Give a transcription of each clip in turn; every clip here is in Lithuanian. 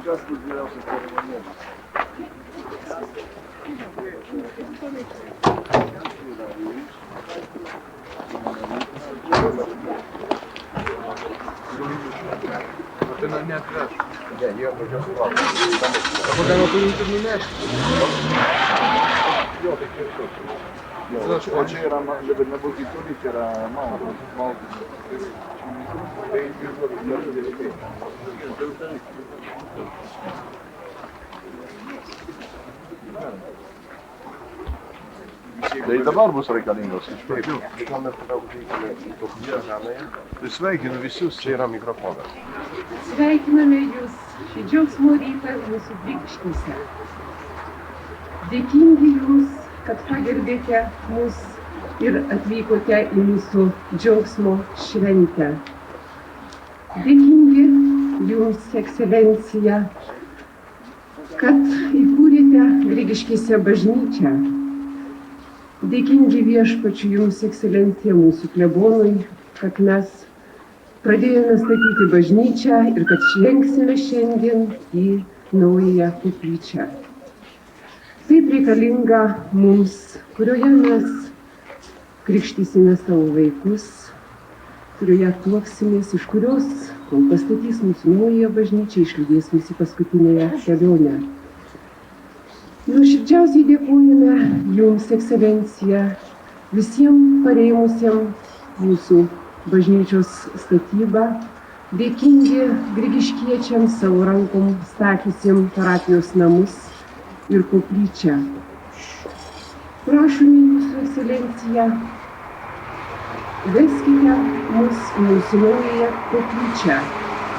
Сейчас разбирался с этим. Ты на меня отвяжешь. Я уже слабо. А пока на ту не терминешь? C'era, ma per la posizione c'era Mauro. Tai dabar bus reikalingos iš pradžių. Tai sveikinu visus, čia yra mikrofonas. Sveikiname Jūs šį džiaugsmo rytą mūsų Grigiškėse. Dėkingi Jums, kad pagerbėte mus ir atvykote į mūsų džiaugsmo šventę. Dėkingi Jums, ekscelencija, kad įkūrėte Grigiškėse bažnyčią. Dėkingi Viešpačiui Jums, ekscelencija, mūsų klebonui, kad mes pradėjome statyti bažnyčią ir kad žengsime šiandien į naują koplyčią. Taip reikalinga mums, kurioje mes krikštysime savo vaikus, kurioje tuoksimės, iš kurios, kol pastatys mūsų naują bažnyčią, išlydės mūsų paskutinėje kelionę. Nuoširdžiausiai dėkojame Jums, ekscelencija, visiems parėmusiems mūsų bažnyčios statybą, dėkingi grigiškiečiams savo rankom stačiusiems parapijos namus ir koplyčią. Prašome Jūsų, ekscelencija, veskite mus į mūsų naująją koplyčią,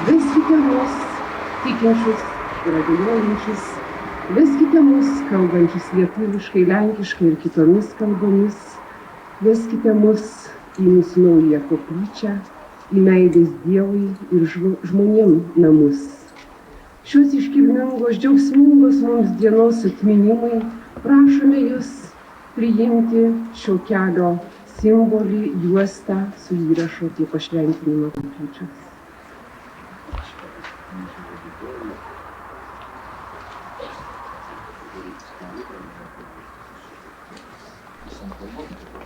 veskite mus tikinčius ir abejojančius, veskite mus kalbančius lietuviškai, lenkiškai ir kitomis kalbomis, veskite mus į mūsų naują koplyčią, į meilės Dievui ir žmonėms namus. Šios iškilmingos, džiaugsmingos mums dienos atminimai prašome Jūs priimti šio kelio simbolį, juostą su įrašu apie pašventinimą koplyčios.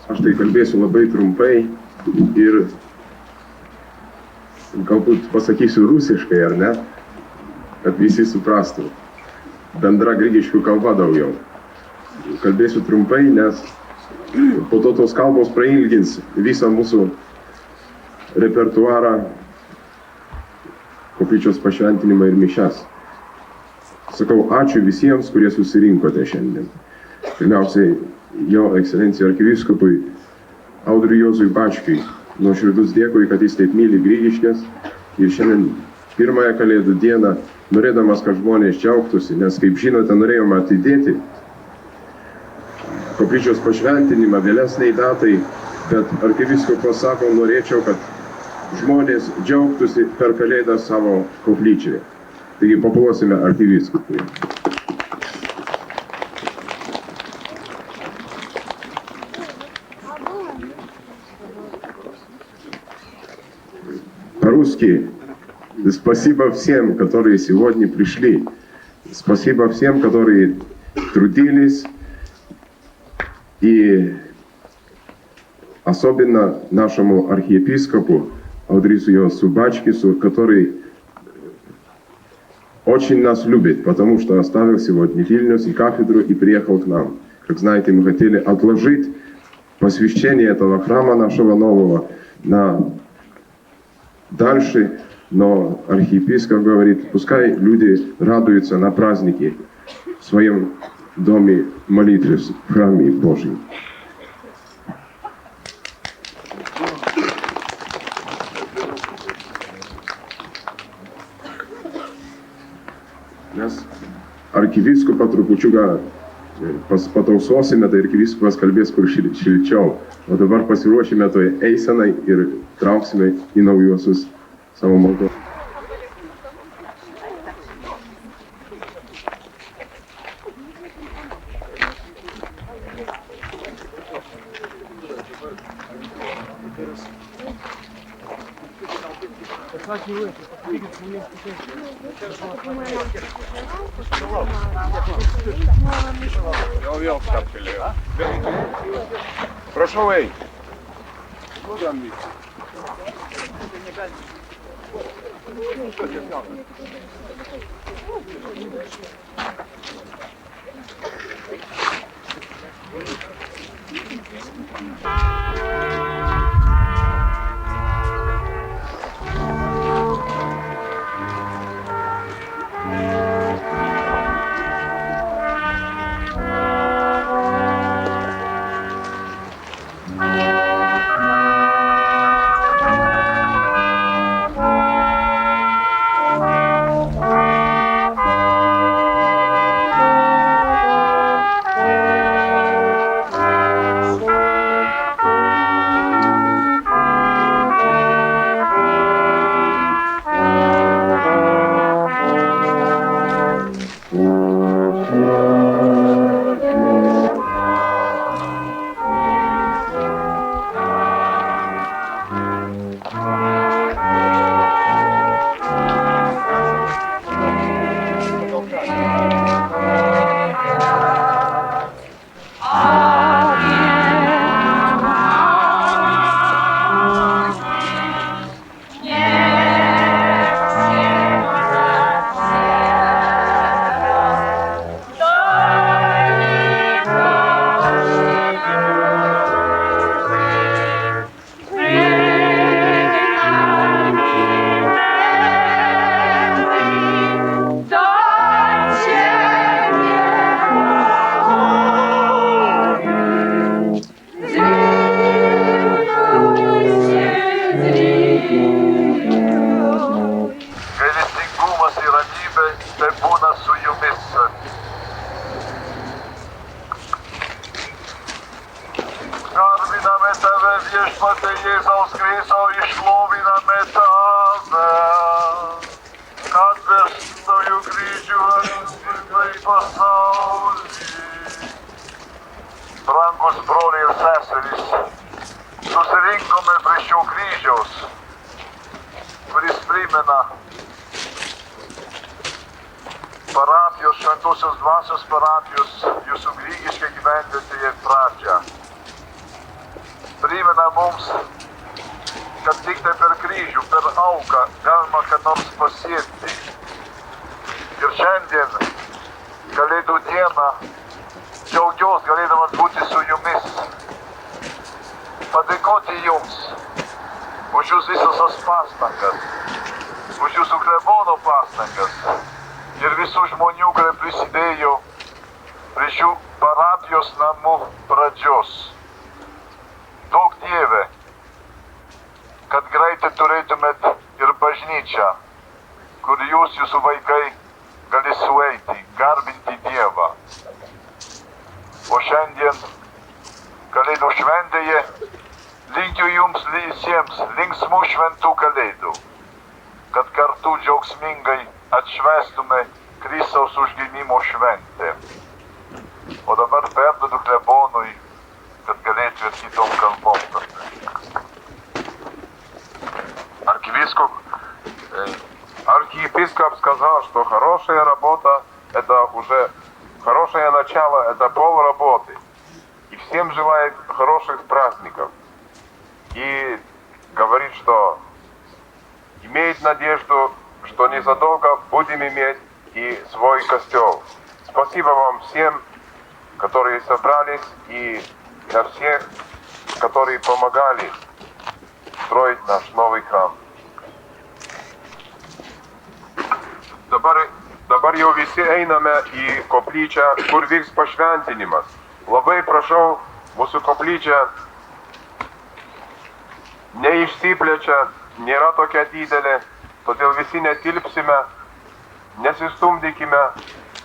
Aš tai kalbėsiu labai trumpai ir galbūt pasakysiu rusiškai, ar ne, kad visi suprastų. Bendra grigiškių kalba daugiau. Kalbėsiu trumpai, nes po to tos kalbos prailgins visą mūsų repertuarą, koplyčios pašventinimą ir mišias. Sakau, ačiū visiems, kurie susirinkote šiandien. Pirmiausiai, Jo ekscelencijai arkivyskupui Audriui Juozui Bačkiui nuoširdus dėkui, kad jis taip myli Grigiškes ir šiandien pirmąją Kalėdų dieną, norėdamas, kad žmonės džiaugtųsi, nes, kaip žinote, norėjome atidėti koplyčios pašventinimą vėlesniai datai, bet arkivyskupas sako, norėčiau, kad žmonės džiaugtųsi per Kalėdą savo koplyčioje. Taigi paplosime arkivyskupui. По-русски. Спасибо всем, которые сегодня пришли. Спасибо всем, которые трудились. И особенно нашему архиепископу Аудрису Йосу Бачкису, который очень нас любит, потому что оставил сегодня Вильнюс и кафедру и приехал к нам. Как знаете, мы хотели отложить посвящение этого храма нашего нового на дальше, но архиепископ говорит, пускай люди радуются на праздники в своем доме молитвы, в храме Божьем. Mes arkivyskupą trupučiuką patausosime, tai arkivyskupas kalbės kur šilčiau. O dabar pasiruošime toje eisenai ir trauksime į naujuosius savo maldos. Посадки выпустят. Прошу вийти. Gailestingumas ir ramybė tai būna su jumis. Garbiname tave, viešpatie Jėzaus Kristau, išloviname tave, kad vestojų kryžių atvirkai pasaulį. Brangus broliai ir seserys, susirinkome prie šio kryžiaus, kuris primena parapijos, Šventosios Dvasios parapijos, jūsų Grigiškė gyvenvietėje pradžią. Primena mums, kad tik tai per kryžių, per auką galima ką nors pasiekti. Ir šiandien, Kalėdų dieną, džiaugiuosi galėdamas būti su jumis, padėkoti jums už jūsų visas tas pastangas, už jūsų klebono pastangas ir visų žmonių, kurie prisidėjo prie šių parapijos namų pradžios. Duok Dieve, kad greitai turėtumėt ir bažnyčią, kur jūs, jūsų vaikai, gali sueiti, garbinti Dievą. O šiandien, Kalėdų šventėje, linkiu jums visiems linksmų šventų Kalėdų, kad kartu džiaugsmingai atšvęstume Kristaus užgimimo šventę. O dabar perduodu klebonui, kad galėtų ir kitom kalbom. Архиепископ сказал, что хорошая работа – это уже хорошее начало, это полработы. И всем желает хороших праздников. И говорит, что имеет надежду, что незадолго будем иметь и свой костел. Спасибо вам всем, которые собрались, и для всех, которые помогали строить наш новый храм. Dabar jau visi einame į koplyčią, kur vyks pašventinimas. Labai prašau, mūsų koplyčia neišsiplečia, nėra tokia didelė, todėl visi netilpsime, nesistumdykime.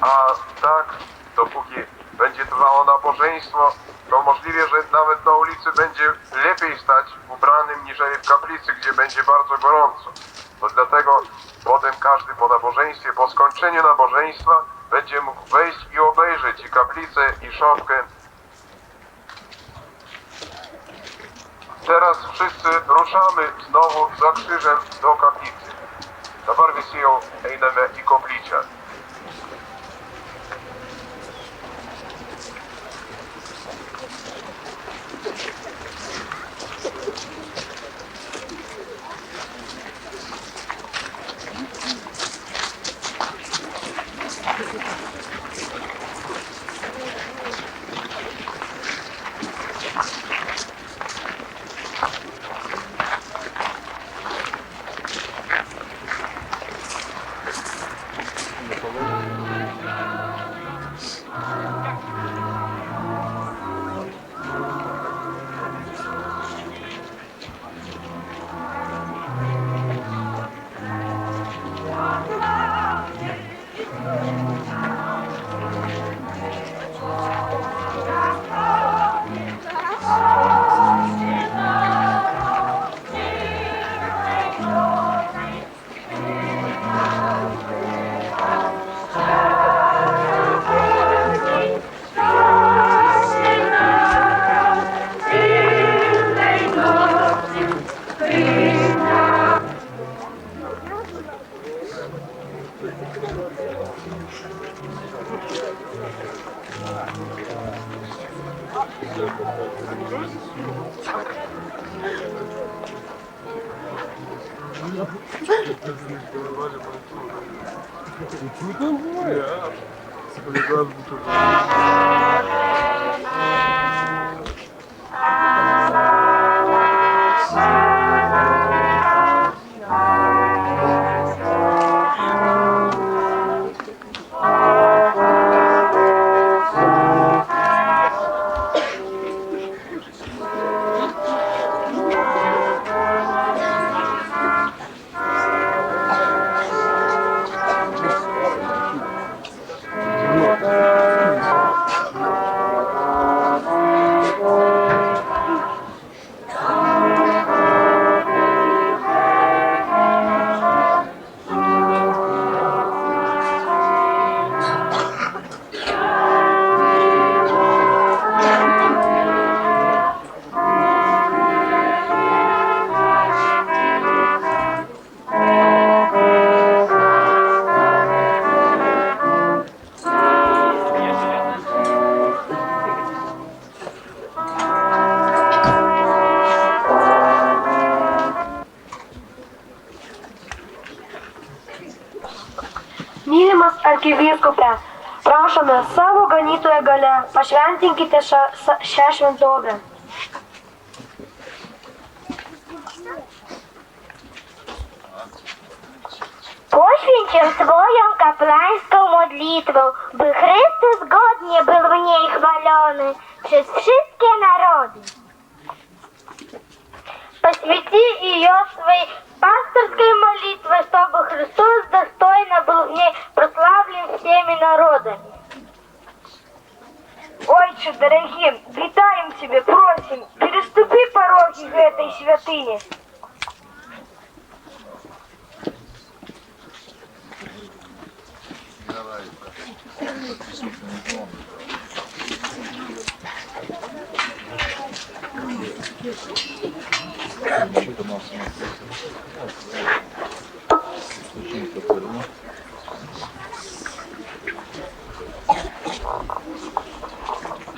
A tak, dopóki będzie trwało nabożeństwo, to możliwe, że nawet na ulicy będzie lepiej stać ubranym niżeli w kaplicy, gdzie będzie bardzo gorąco. To dlatego potem każdy po nabożeństwie, po skończeniu nabożeństwa będzie mógł wejść i obejrzeć i kaplicę, i szopkę. Teraz wszyscy ruszamy znowu za krzyżem do kaplicy. Dabar visi jau einame į koplyčią. Mylimas arkivyskupe, prašome savo ganytojo gale, pašventinkite šią šventovę. Poświęć swoją kapłańską modlitwę, by Chrystus godnie był w niej chwalony przez wszystkie narody. Посвяти ее своей пасторской молитвой, чтобы Христос достойно был в ней прославлен всеми народами. Отче дорогим, витаем Тебе, просим, переступи пороги этой святыни.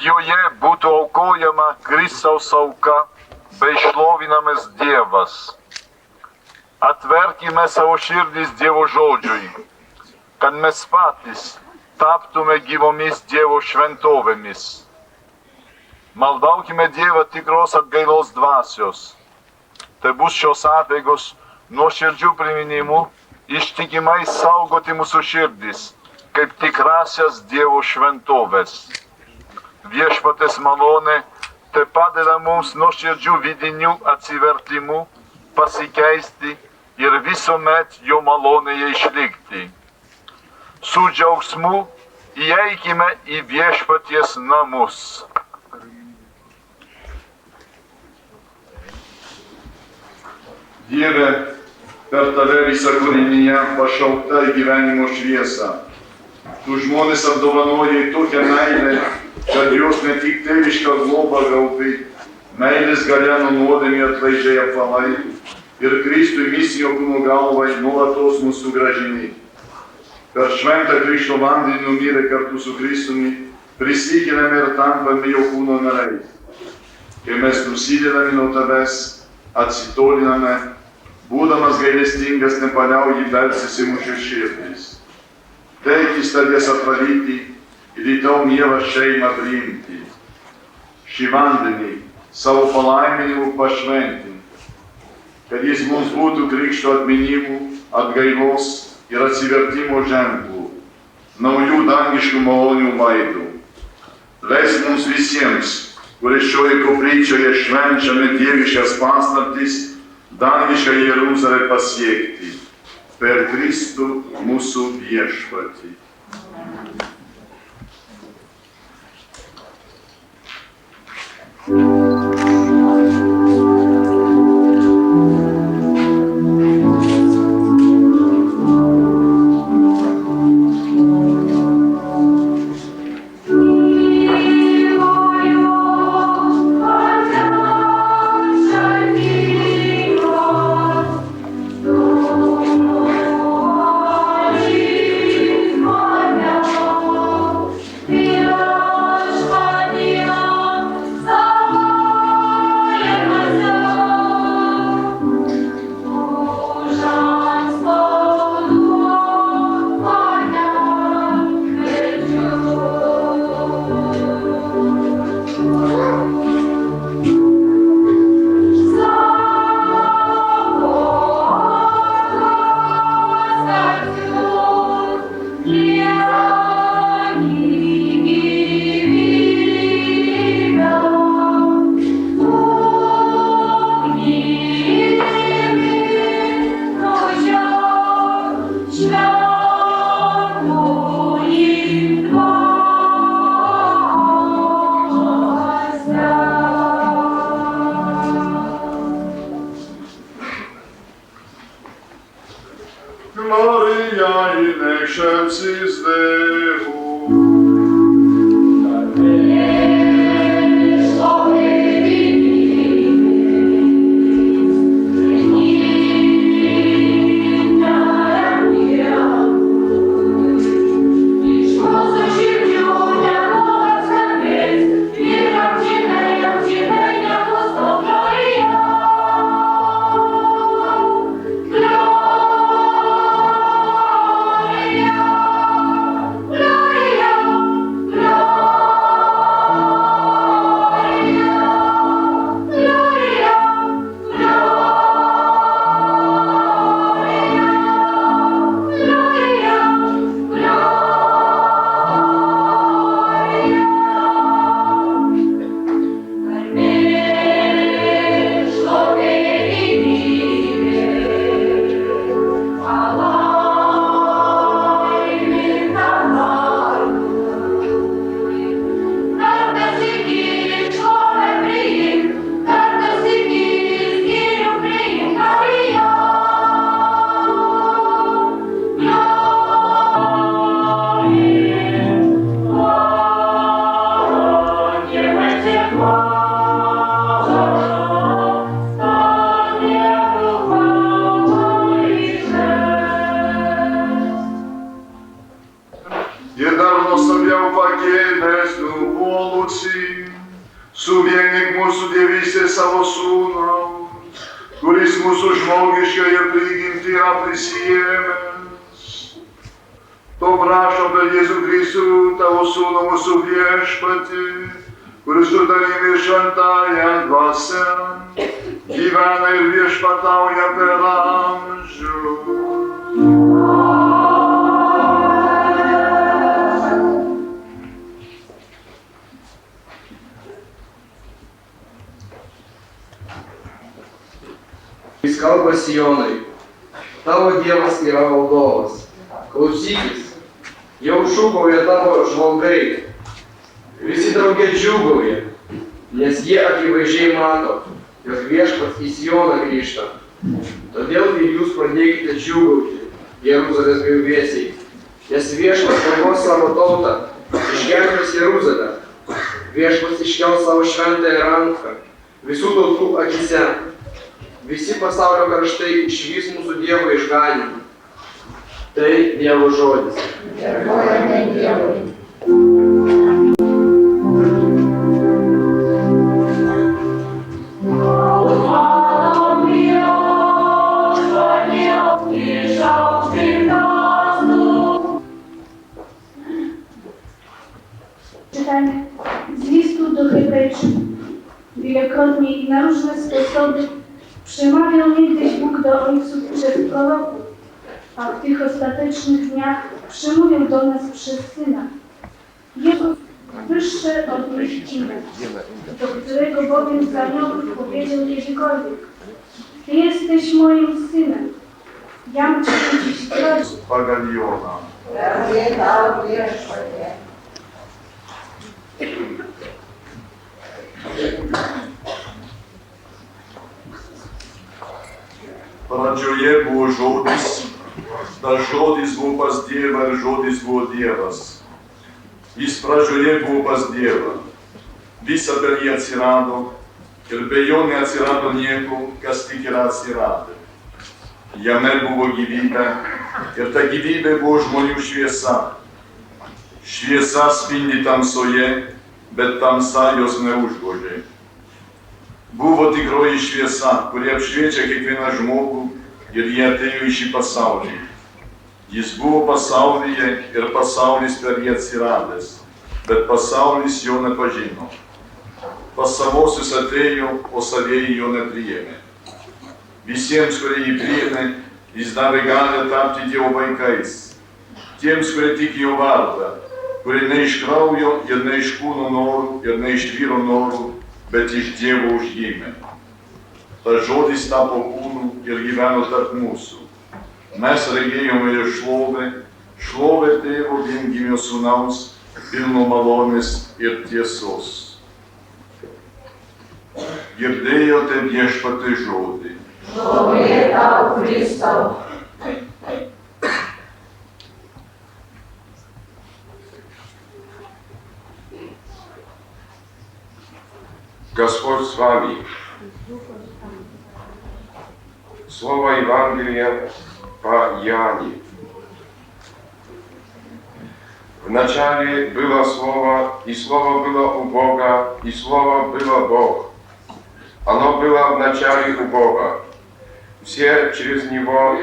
Joje būtų aukojama Kristaus auka, bei šlovinamas Dievas. Atverkime savo širdis Dievo žodžiui, kad mes patys taptume gyvomis Dievo šventovėmis. Maldaukime Dievą tikros atgailos dvasios. Tai bus šios apeigos nuoširdžių priminimų ištikimai saugoti mūsų širdis, kaip tikrasias Dievo šventovės. Viešpaties malonė te padeda mums nuoširdžių vidinių atsivertimų pasikeisti ir visuomet jo malonėje išlikti. Su džiaugsmu įeikime į viešpaties namus. Dieve, per tave visa kūrinyje pašaukta į gyvenimo šviesą. Tu žmonės apdovanojai tokią meilę, kad jos ne tik tėvišką globą gautai, meilės galia nuo nuodėmių atlaidžiai apvalai ir Kristui misijo kūno galvai nuolatos mūsų gražini. Per šventą Krikšto vandenį numirę kartu su Kristumi, prisikeliame ir tampame jo kūno nariais. Kai mes nusidedame nuo tavęs, atsitoliname, būdamas gailestingas, nepaliauji belsis į mūsų širdis. Teikis tavęs atvalyti ir į tau mielą šeimą priimti. Šį vandenį savo palaiminimu pašventink, kad jis mums būtų Krikšto atminimų, atgaivos ir atsivertimo ženklų, naujų dangiškų malonių vaidų. Leisk mums visiems, kurie šioje koplyčioje švenčiame dieviškas paslaptis, dangišką Jeruzalę pasiekti per Kristų mūsų viešpatį. Gloria in excelsis Deo. Suvienik mūsų dievystės savo sūnaus, kuris mūsų žmogiškąją prigimtį yra prisiėmęs. To prašom per Jėzų Kristų, tavo sūnų mūsų viešpatį, kuris su tavimi šventąja dvasia gyvena ir viešpatauja per amžius. Jis kalba Sionai, tavo Dievas yra valdovas, klausykis, jau šūkauja tavo žvalgai, visi drauge džiūgauja, nes jie akivaizdžiai mato, jog viešpats į Sioną grįžta. Todėl ir jūs pradėkite džiūgauti, Jeruzalės griuvėsiai, nes viešpats pagos savo tautą, išgelbės Jeruzalę, viešpats iškels savo šventąją ranką visų tautų akise. visi pasaulio karštai išvys mūsų Dievo išganymą. Tai Dievo žodis. Dėkojame Dievui. Czytanie z listu do Hebrajczyków. Wielokrotnie i na różne sposoby przemawiał niegdyś Bóg do ojców przez proroków, a w tych ostatecznych dniach przemówił do nas przez Syna. Jego wyższe od mieściny, do którego bowiem z aniołów powiedział kiedykolwiek: Ty jesteś moim Synem, jam Cię dziś zdradził. Pagaliona. Pradžioje buvo žodis, tas žodis buvo pas Dievą ir žodis buvo Dievas. Jis pradžioje buvo pas Dievą. Visa per jį atsirado ir be jo neatsirado nieko, kas tik yra atsiradę. Jame buvo gyvybė ir ta gyvybė buvo žmonių šviesa. Šviesa spindi tamsoje, bet tamsa jos neužgožė. Buvo tikroji šviesa, kuri apšviečia kiekvieną žmogų ir jie atėjo į šį pasaulį. Jis buvo pasaulyje ir pasaulis per jį atsiradęs, bet pasaulis jo nepažino. Pas savosius atėjo, o savieji jo nepriėmė. Visiems, kurie jį priėmė, jis davė galią tapti Dievo vaikais. Tiems, kurie tiki jo vardą, kurie ne iš kraujo ir ne iš kūno norų ir ne iš vyro norų, bet iš Dievo užgimė. Tas žodis tapo kūnu ir gyveno tarp mūsų. Mes regėjome jo šlovę, šlovę Tėvo viengimio sūnaus, pilno malonės ir tiesos. Girdėjote Viešpaties žodį. Šlovė tau, Kristau. Господь с вами. Слово Евангелия по Иоанне. Вначале было Слово, и Слово было у Бога, и Слово было Бог. Оно было в начале у Бога. Все через Него,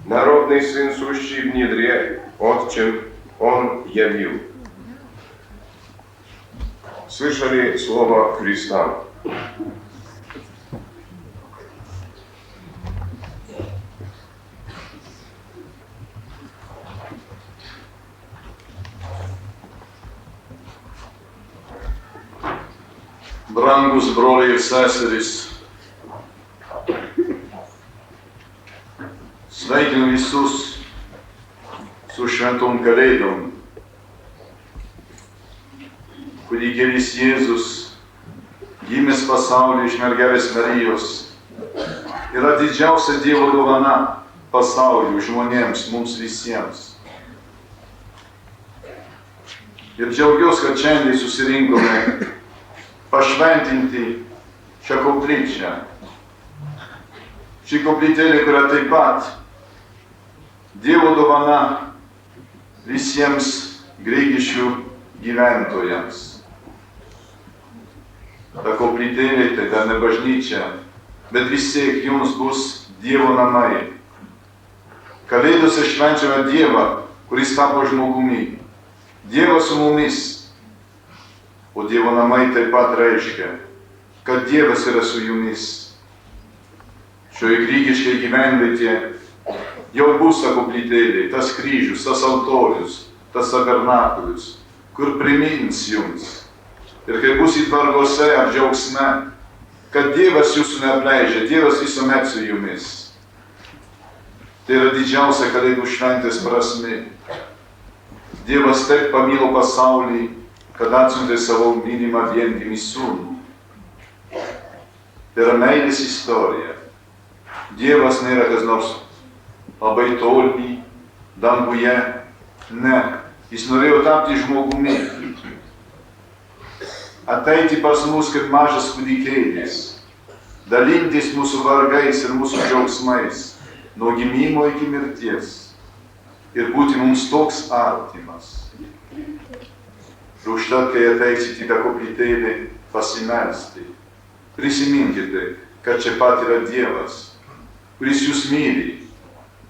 народный Сын, сущий в недре, Отчим, Он явил. Слышали слово Христа? Brangus broliai ir seserys, sveikinu visus su šventom Kalėdom. Kūdikėlis Jėzus, gimęs pasaulyje iš mergelės Marijos, yra didžiausia Dievo dovana pasauliui, žmonėms, mums visiems. Ir džiaugiuosi, kad šiandien susirinkome pašventinti šią koplyčią. Ši koplytėlė, kuria taip pat Dievo dovana visiems Grigiškių gyventojams. Ta koplytėlė tai dar ne bažnyčia, bet vis tiek jums bus Dievo namai. Kalėdose švenčiame Dievą, kuris tapo žmogumi. Dievas su mumis. O Dievo namai taip pat reiškia, kad Dievas yra su jumis. Šioje Grigiškėje gyvenvietėje jau bus ta koplytėlė, tas kryžius, tas altorius, tas tabernakulius, kur primins jums. Ir kai bus į vargose ar džiaugsme, kad Dievas jūsų neapleidžia, Dievas visuomet su jumis. Tai yra didžiausia Kalėdų šventės prasmė. Dievas taip pamilo pasaulį, kad atsiuntė savo mylimą viengimį sūnų. Tai yra meilės istorija. Dievas nėra kas nors labai toli, danguje. Ne, jis norėjo tapti žmogumi. Ateiti pas mus kaip mažas kūdikėlis. dalintis mūsų vargais ir mūsų džiaugsmais, nuo gimimo iki mirties, ir būti mums toks artimas. Ir užtat, kai ateisite į tą koplytėlį pasimelsti, prisiminkite, kad čia pat yra Dievas, kuris jūs myli,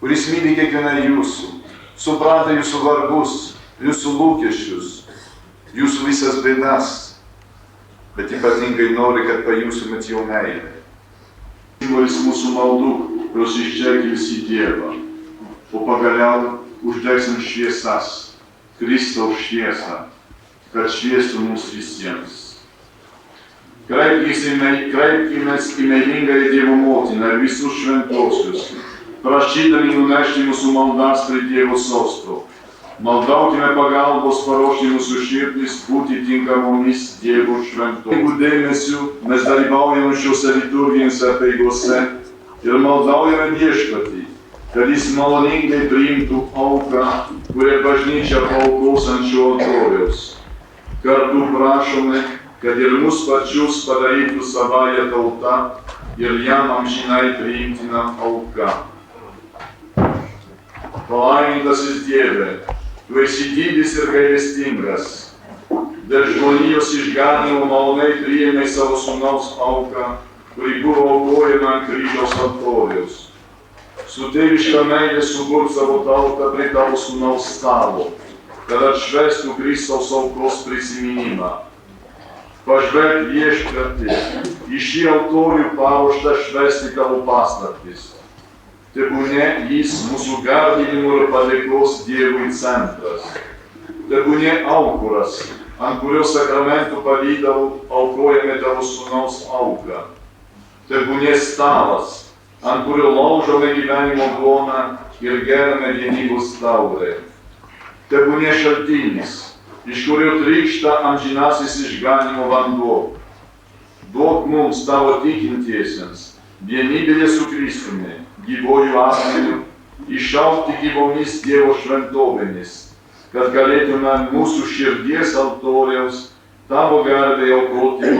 kuris myli kiekvieną jūsų, supranta jūsų vargus, jūsų lūkesčius, jūsų visas bėdas, bet ypatingai nori, kad pajustumėt jo meilę. Simbolis mūsų maldų, kurios išdegils į Dievą, o pagaliau uždegsim šviesas, Kristaus šviesą, kad šviestų mums visiems. Kreipkimės į meilingąją Dievo motiną ir visus šventosius, prašydami nunešti mūsų maldas prie Dievo sosto. Maldaukime pagalbos paruošti mūsų širdis būti tinkamomis Dievo šventovėmis. Jeigu dėmesiu mes dalyvaujame šiuose liturgijose apeigose ir maldaujame Viešpatį, kad jis maloningai priimtų auką, kurią bažnyčia paaukos ant šio altoriaus. Kartu prašome, kad ir mus pačius padarytų savąją tautą ir jam amžinai priimtina auka. Palaimintasis Dieve, tu esi didis ir gailestingas. Dėl žmonijos išganymo maloniai priėmei savo sūnaus auką, kuri buvo aukojama ant kryžiaus altoriaus. Su tėviška meilė suburk savo tautą prie tavo sūnaus stalo, kad atšvęstų Kristaus aukos prisiminimą. Pažvelk Viešpatie, į šį altorių paruoštą švęsti tavo paslaptis. Tebūnie jis mūsų garbinimo ir padėkos Dievui centras. Tebūnie aukuras, ant kurio sakramentų pavydalu aukojame tavo sūnaus auką. Tebūnie stalas, ant kurio laužome gyvenimo duoną ir geriame vienybos taurę. Tebūnie šaltinis, iš kurio trykšta amžinasis išganymo vanduo. Duok mums tavo tikintiesiems vienybėje su Kristumi, gyvuoju asmeniu, išaugti gyvomis Dievo šventovėmis, kad galėtume mūsų širdies altoriaus tavo garbei aukoti.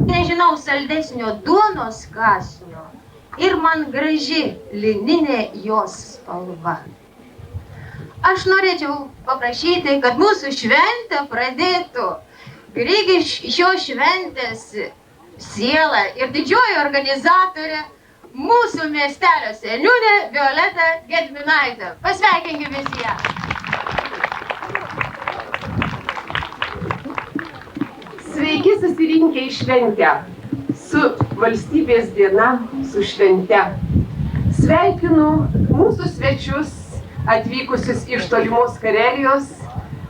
Nežinau saldesnio duonos kąsnio ir man graži lininė jos spalva. Aš norėčiau paprašyti, kad mūsų šventę pradėtų Grigiškių šventės siela ir didžioji organizatorė, mūsų miestelio seniūnė Violeta Gedminaitė. Pasveikinkime visi ją. Sveiki susirinkę į šventę, su valstybės diena, su švente. Sveikinu mūsų svečius atvykusius iš tolimos Karelijos,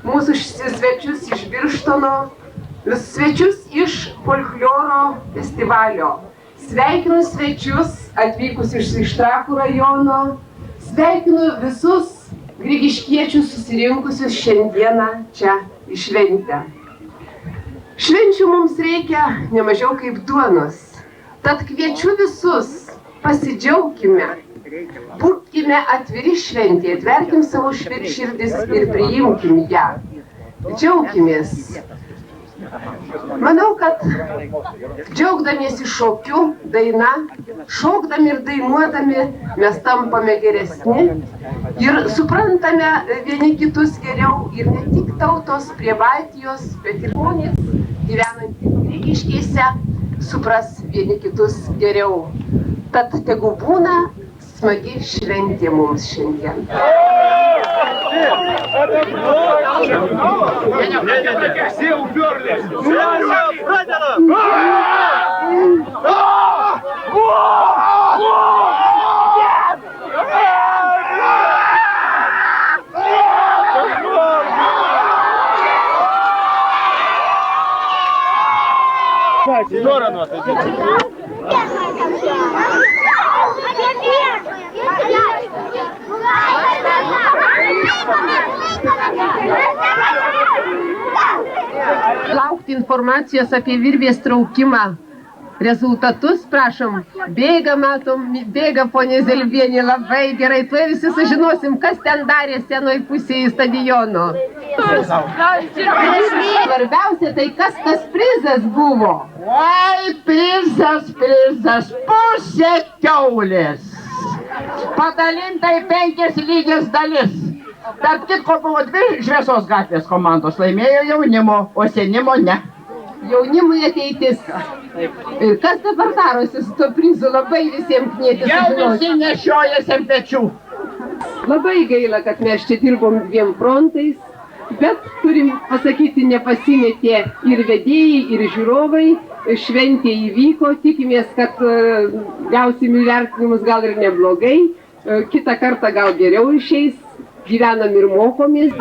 mūsų svečius iš Birštono, svečius iš folkloro festivalio. Sveikinu svečius atvykusius iš Trakų rajono, sveikinu visus grigiškiečius susirinkusius šiandieną čia į šventę. Švenčių mums reikia nemažiau kaip duonos, tad kviečiu visus, pasidžiaukime, būkime atviri šventėje, atverkim savo širdis ir priimkim ją, džiaukimės. Manau, kad džiaugdamiesi šokiu, daina, šokdami ir dainuodami mes tampame geresni ir suprantame vieni kitus geriau ir ne tik tautos prie Baltijos, bet ir žmonės gyvenantys Grigiškėse supras vieni kitus geriau. Tad tegu būna smagi šventė mums šiandien. Все уперлись! В сторону отойдите. Laukti informacijos apie virvės traukimą. Rezultatus, prašom. Bėga, matom, bėga ponė Zelbienė, labai gerai. Tuoj visi sužinosim, kas ten darė senoj pusėje stadiono. Svarbiausia, tai kas tas prizas buvo? Oi, prizas, pusė kiaulės. Padalinta į 5 lygias dalis. Tarp kitko buvo 2 Šviesos gatvės komandos. Laimėjo jaunimo, o senimo ne. Jaunimui ateitis. Ir kas dabar darosi su to prizu? Labai visiems knieti sužinoti. Jau visi nešiojasi ant pečių. Labai gaila, kad mes čia dirbom 2 frontais, bet turim pasakyti, nepasimetė ir vedėjai, ir žiūrovai. Šventė įvyko, tikimės, kad gausim įvertinimus gal ir neblogai. Kitą kartą gal geriau išeis. Gyvenam ir mokomės.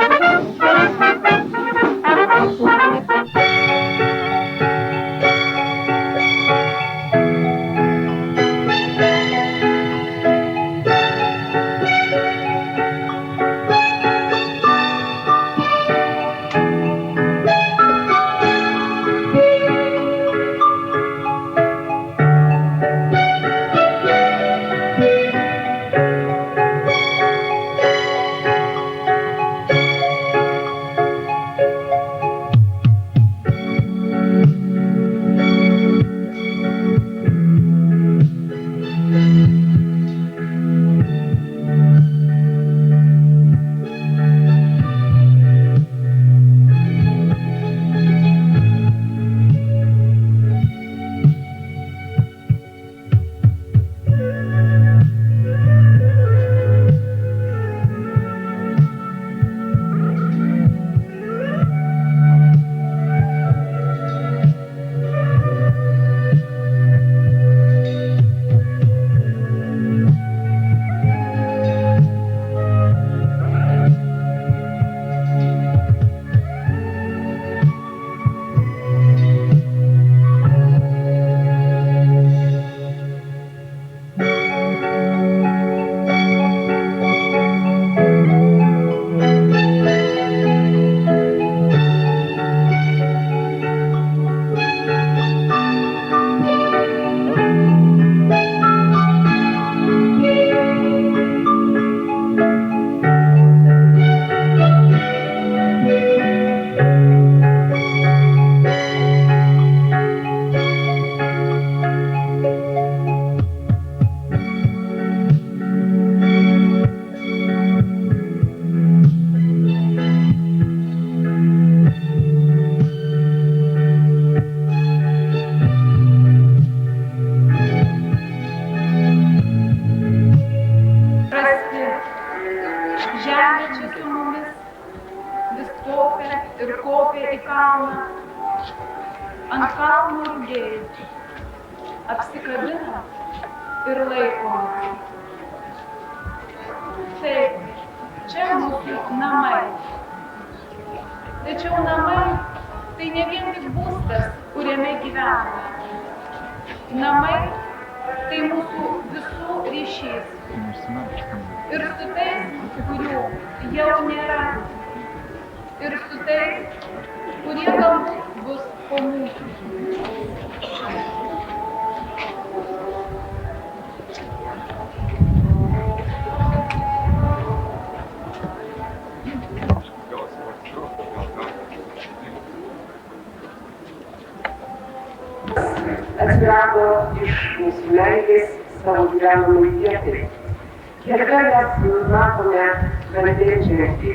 į kalną, ant kalno rugėja, apsikabina ir laikoma. Taip, čia mūsų namai. Tačiau namai tai ne vien tik būstas, kuriame gyvename. Namai tai mūsų visų ryšys. Ir su tais, kurių jau nėra. Ir su tais, kurie galbūt bus po mūsų. Atsirado iš mūsų meilės savo gyvenamui vietai. Herbe mes matome vandens ženklį.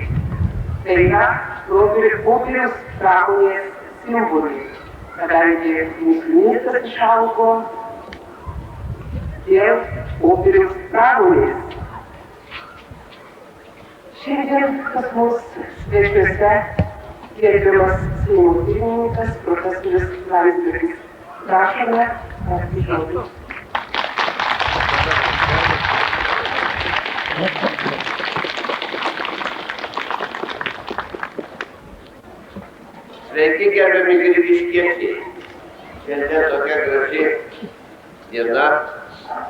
Tai yra popieriaus pramonės simbolis, kadangi mūsų miestas išaugo dėl popieriaus pramonės. Šiandien pas mus svečiuose gerbiamas Seimo pirmininkas profesorius Landsbergis. Prašome, žodį. Sveiki, gerbiami grigiškiečiai. Šiandien tokia graži diena,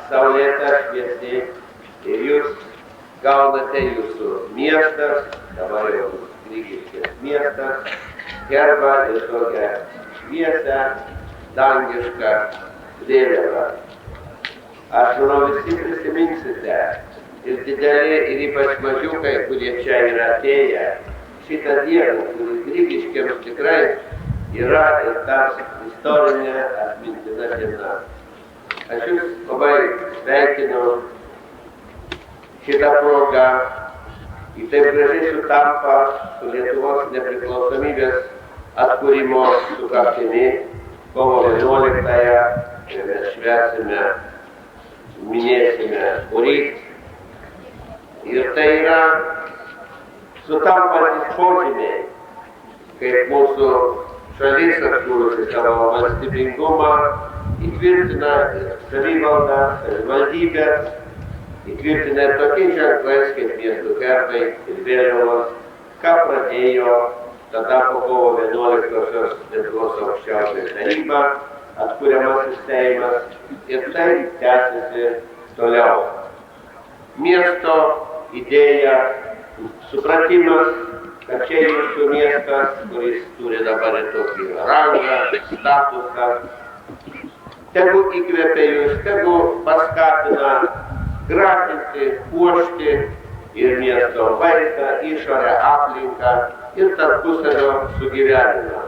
saulėta, šviesi. Ir jūs gaunate jūsų miestas, dabar jau Grigiškės miestas, herbą ir tokią šviesą, dangišką vėliavą. Aš manau, visi prisiminsite, ir dideli, ir ypač mažiukai, kurie čia yra atėję, šitą dieną, kuris Grigiškėms tikrai yra ir tas istorinė atmintina diena. Aš jūs labai sveikinu šitą progą, į taip gražiai sutampa su Lietuvos nepriklausomybės atkūrimo sukaktimi. Kovo 11-ąją mes švęsime, minėsime poryt. Ir tai yra sutampantis požymiai, kaip mūsų šalis atkūrusi savo valstybingumą, įtvirtina savivaldą, savivaldybės, įtvirtina ir tokiais ženklais kaip miestų herbai ir vėliavos, ką pradėjo tada po kovo 11-osios Lietuvos aukščiausioji taryba, atkuriamasis Seimas, ir tai tęsiasi toliau. Miesto idėja, supratimas, kad čia jūsų miestas, kuris turi dabar ir tokį rangą, statusą, tegu įkvėpia jūs, tegu paskatina gražinti, puošti ir miesto vaizdą, išorę, aplinką ir tarpusavio sugyvenimą,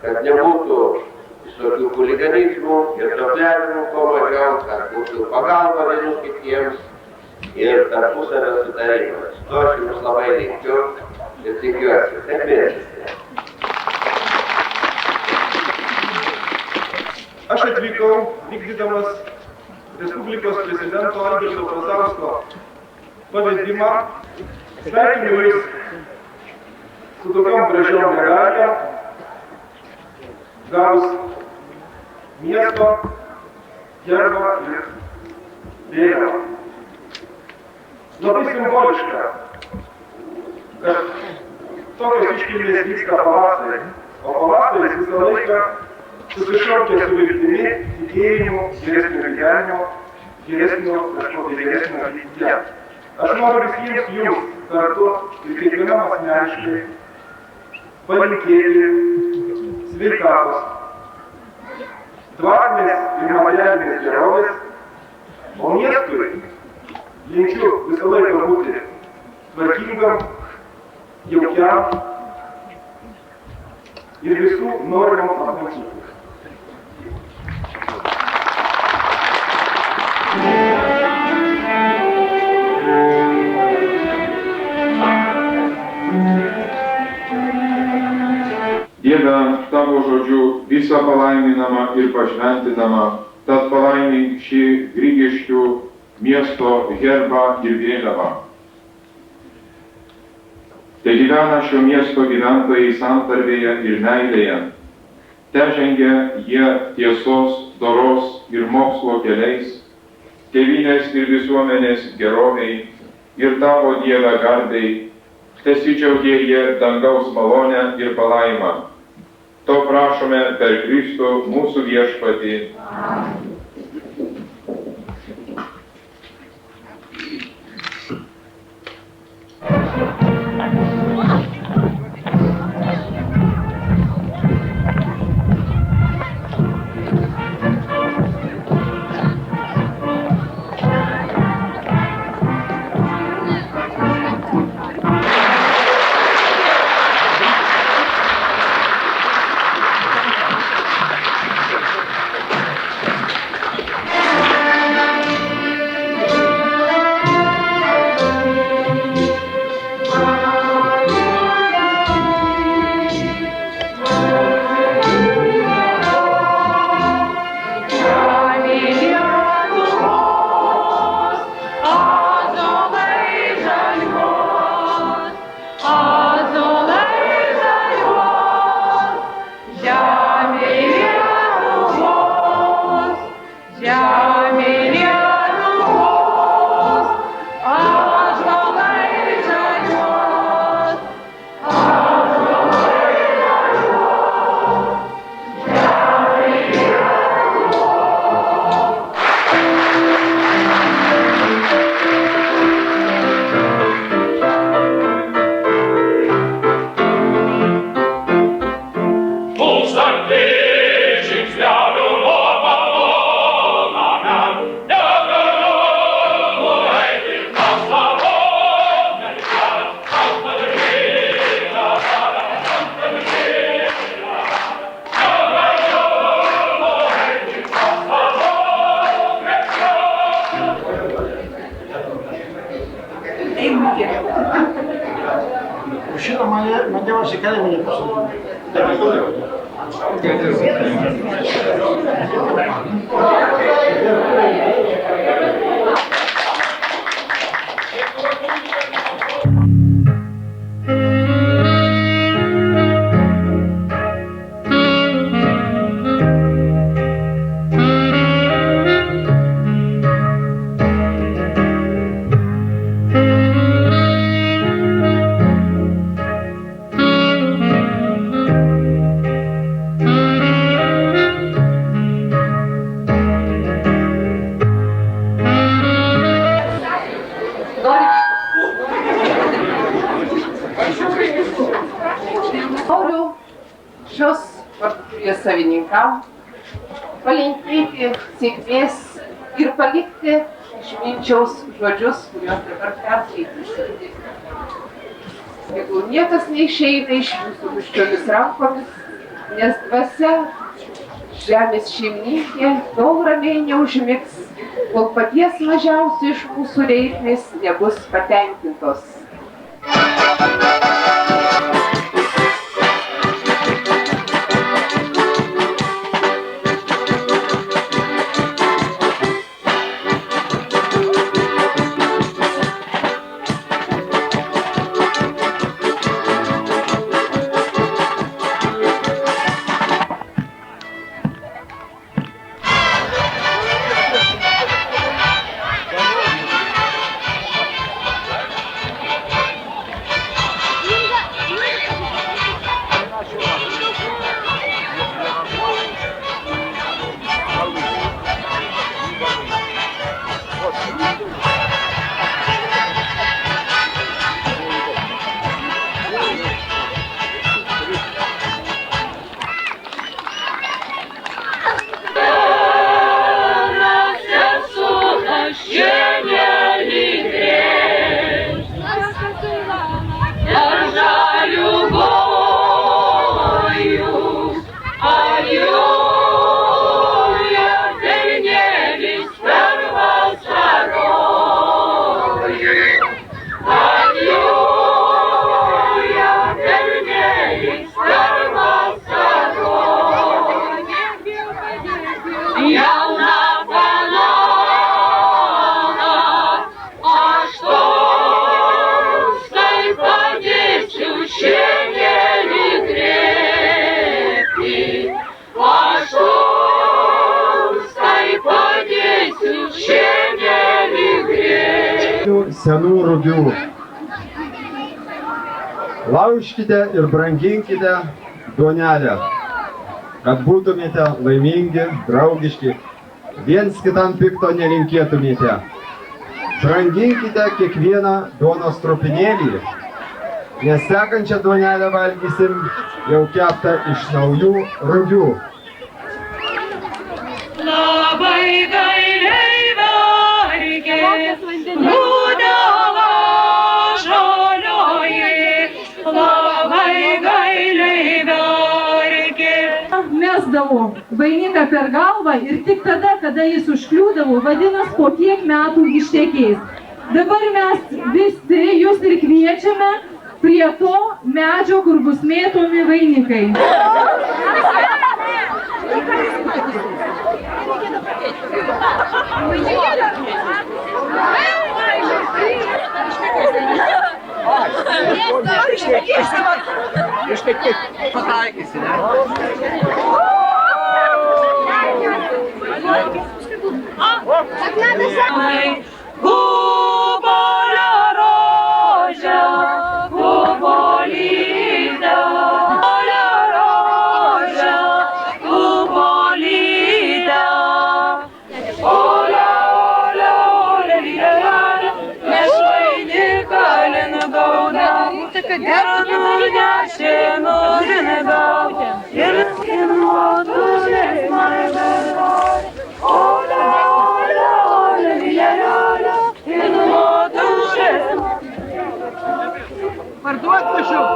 kad nebūtų visokių chuliganizmų ir topliavimų ko mažiau, kad būtų pagalba vienų kitiems ir tarpusavio sutarimas. To aš jums labai linkiu ir tikiuosi. Sėkmės. Aš atvykau vykdydamas Respublikos prezidento Algirdo Brazausko pavedimą. Sveikinu jūs su tokiom gražiom medaliom, gavus miesto, herbo ir vėliavą. Labai simboliška, kad tokios iškilmės vyksta pavasarį, o pavasaris visą laiką susišaukia su viltimi, tikėjimu, geresnio gyvenimo, geresnio kažkokio geresnio ateityje. Aš noriu visiems jums kartu ir kiekvienam asmeniškai palinkėti sveikatos, dvasinės ir materialinės gerovės, o miestui linkiu visą laiką būti tvarkingam, jaukiam ir visų norimam aplankyti. Dieve, tavo žodžiu visą palaiminama ir pašventinama, tad palaimink šį Grigiškių miesto herbą ir vėliavą. Te gyvena šio miesto gyventojai santarvėje ir meilėje. Te žengia jie tiesos, doros ir mokslo keliais, tėvynės ir visuomenės geroviai ir tavo Dieve garbei, tesidžiaugia jie dangaus malonę ir palaimą. To prašome per Kristų mūsų viešpatį. Noriu šios parduotuvės savininkam palinkėti sėkmės ir palikti išminčiaus žodžius, kuriuos dabar perskaitysiu. Jeigu niekas neišeina iš jūsų tuščiomis rankomis, nes dvasia žemės šeimininkė tol ramiai neužmigs, kol paties mažiausių iš mūsų reikmės nebus patenkintos. senų rugių. Laužkite ir branginkite duonelę, kad būtumėte laimingi, draugiški, viens kitam pikto nelinkėtumėte. Branginkite kiekvieną duonos trupinėlį, nes sekančią duonelę valgysim jau keptą iš naujų rugių. Labai gailiai verkė, rudava žalioji, labai gailiai verkė. Mesdavo vainiką per galvą ir tik tada, kada jis užkliūdavo, vadinas, po kiek metų ištekės. Dabar mes visi jūs ir kviečiame prie to medžio, kur bus mėtomi vainikai. Pataikysi, ne? Kupolio rožė, kupolytė, kupolio rožė, kupolytė. Ole, ole, ole, lėlelė, mes vainiką lingaudam, ir nunešė nuringaudam, ir nuotulės maigalom. Ole, ole, ole, lėlelė, ir nuotulės. Parduot prašau.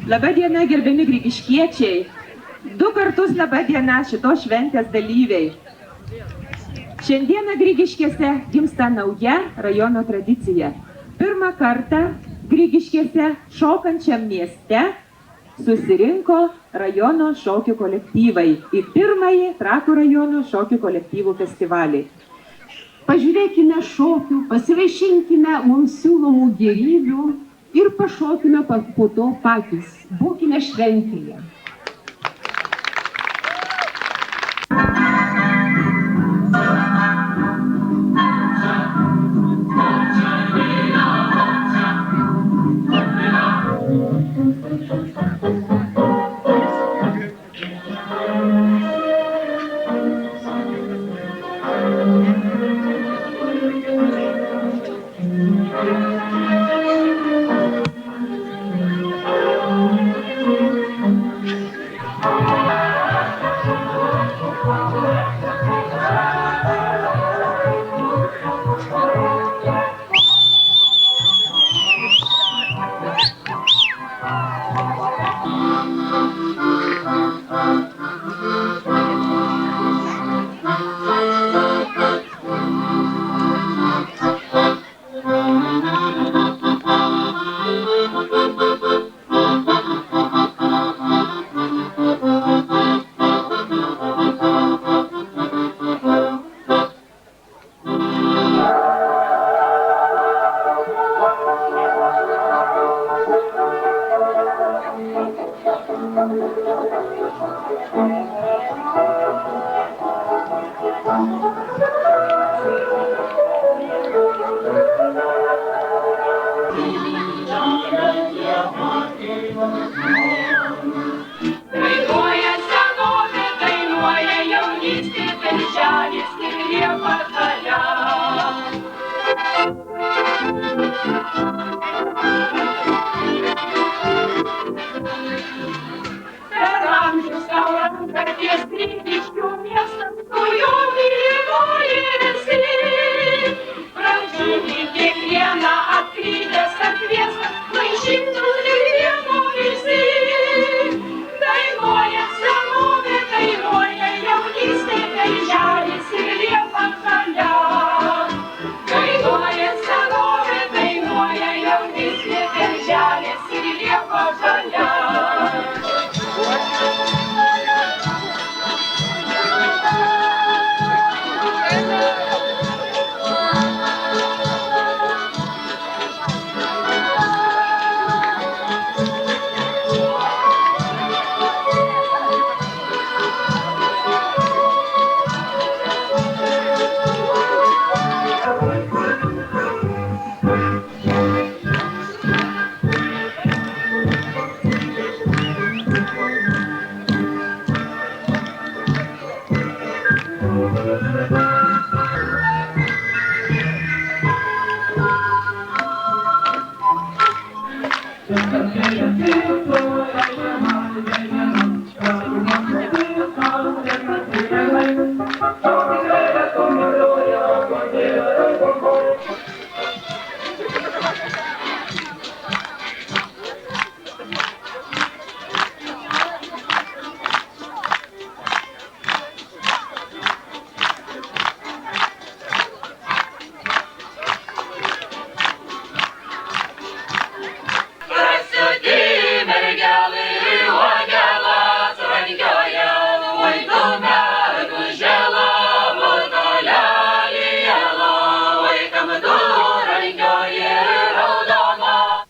Labą dieną, gerbiami grigiškiečiai. 2 kartus labą dieną šitos šventės dalyviai. Šiandieną Grigiškėse gimsta nauja rajono tradicija. Pirmą kartą Grigiškėse šokančiam mieste susirinko rajono šokių kolektyvai į pirmąjį Trakų rajono šokių kolektyvų festivalį. Pažiūrėkime šokių, pasivaišinkime mums siūlomų gėrybių ir pašokime po to patys. Būkime šventėje. Dainuoja senovė, dainuoja jaunystė, birželis ir liepa žalia. Per amžius tau ranka ties Grigiškių miestas, tu jo mylimojasi. Pradžiūni kiekvieną atklydęs atkviestas, maišintus kiekvieno visi. Dainuoja senovė, dainuoja jaunystė, birželis ir liepa žalia. Dainuoja senovė, dainuoja jaunystė, birželis ir liepa žalia.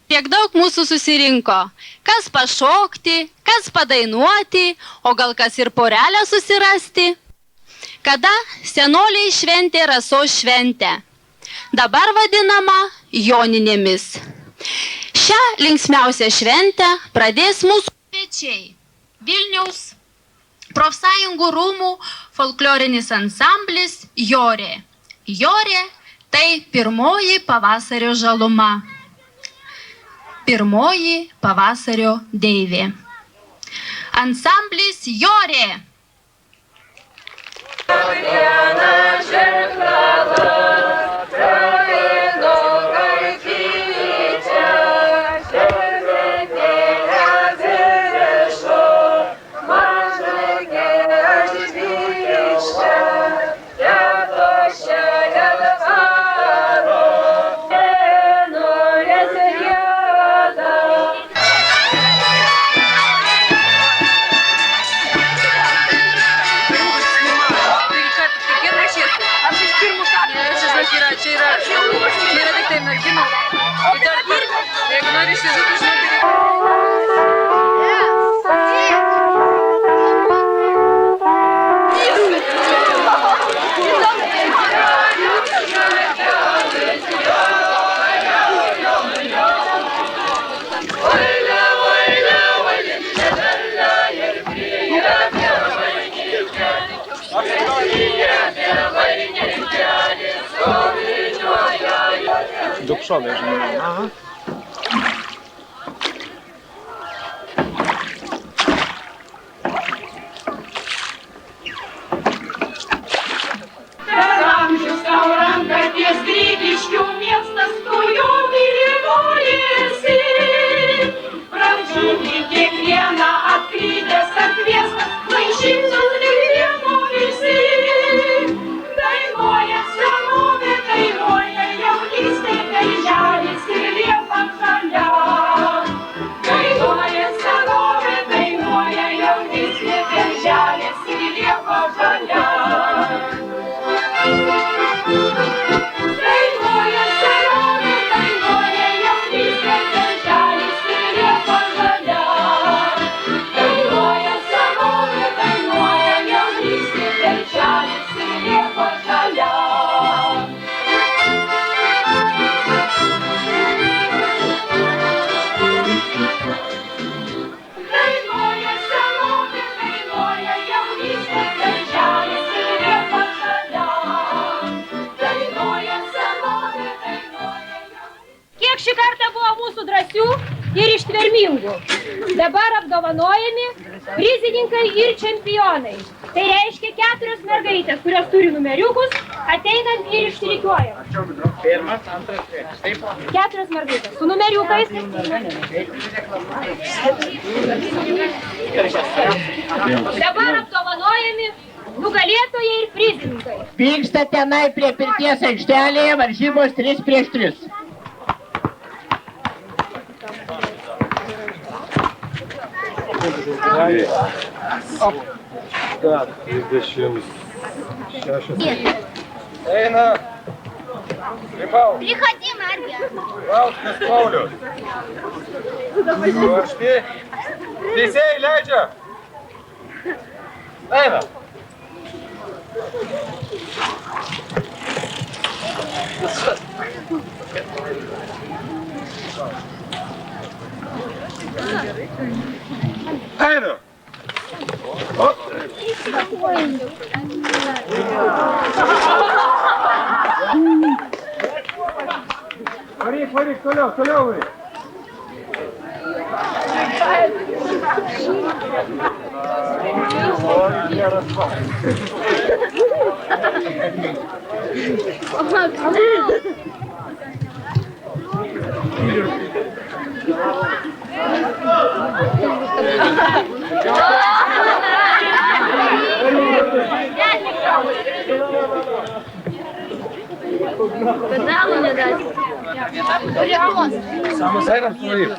Tiek daug mūsų susirinko, kas pašokti, kas padainuoti, o gal kas ir porelę susirasti. Kada senoliai šventė Rasos šventę, dabar vadinama Joninėmis. Šią linksmiausią šventę pradės mūsų svečiai. Vilniaus profsąjungų rūmų folklorinis ansamblis Jorė. Jorė tai pirmoji pavasario žaluma. Pirmoji pavasario deivė. Ansamblis Jorė. Čia yra tik tai merginų. Jeigu nori išsižūti, do przodu, jeżeli aha. Per amžius tau ranka ties Grigiškių miestas, tu jo mylimojasi. Pradžiūni kiekvieną atklydęs atkviestas, maišintus kiekvieno visi. Dainuoja senovė, dainuoja jaunystė, birželis ir liepa žalia. Dainuoja senovė, dainuoja jaunystė, birželis ir liepa žalia. Dainuoja senovė, dainuoja šį kartą buvo mūsų drąsių ir ištvermingų. Dabar apdovanojami prizininkai ir čempionai. Tai reiškia 4 mergaitės, kurios turi numeriukus, ateinant ir išsirikiuojam. 4 mergaitės su numeriukais. Dabar apdovanojami nugalėtojai ir prizininkai. Vyksta tenai prie pirties aikštelėje varžybos 3 prieš 3. Так, 26. Eina. Припал. Приходи, Марья. Lauskas Paulius. Ruošti. Teisėjai leidžia. Eina. Eina. Op. Varyk, toliau varyk. Pedalų nedasi. Samas einam suvaryk.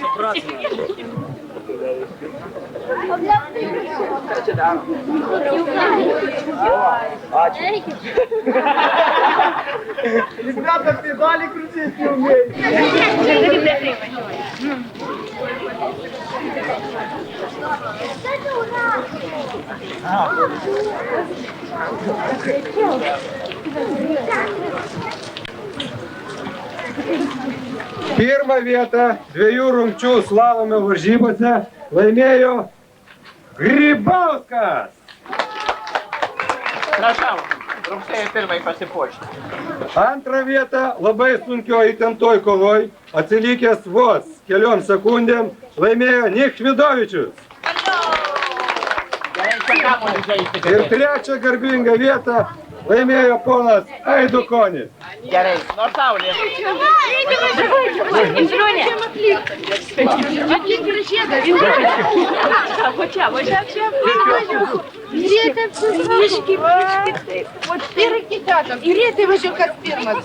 Ačiū. Ребята, педали крутить не умеют. Pirmą vietą 2 rungčių slalomio varžybose laimėjo Grybauskas. Prašau, rugsėjo 1 pasipuošti. Antrą vietą labai sunkioj įtemptoj kovoj, atsilikęs vos keliom sekundėm, laimėjo Nichvidovičius. Ir trečią garbingą vietą laimėjo ponas Aidukonis. Gerai, nors saulė. Greitai važiuok, kas pirmas.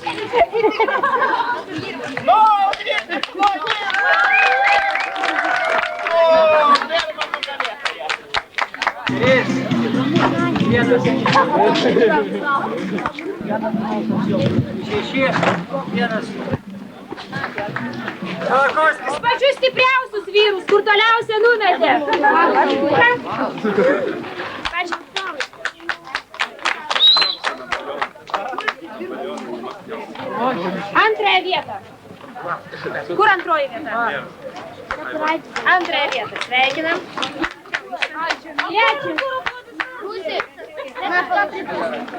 Pačius stipriausius vyrus, kur toliausia numetė. Antrąją vietą. Kur antroji vieta? Antrąją vietą. Sveikinam.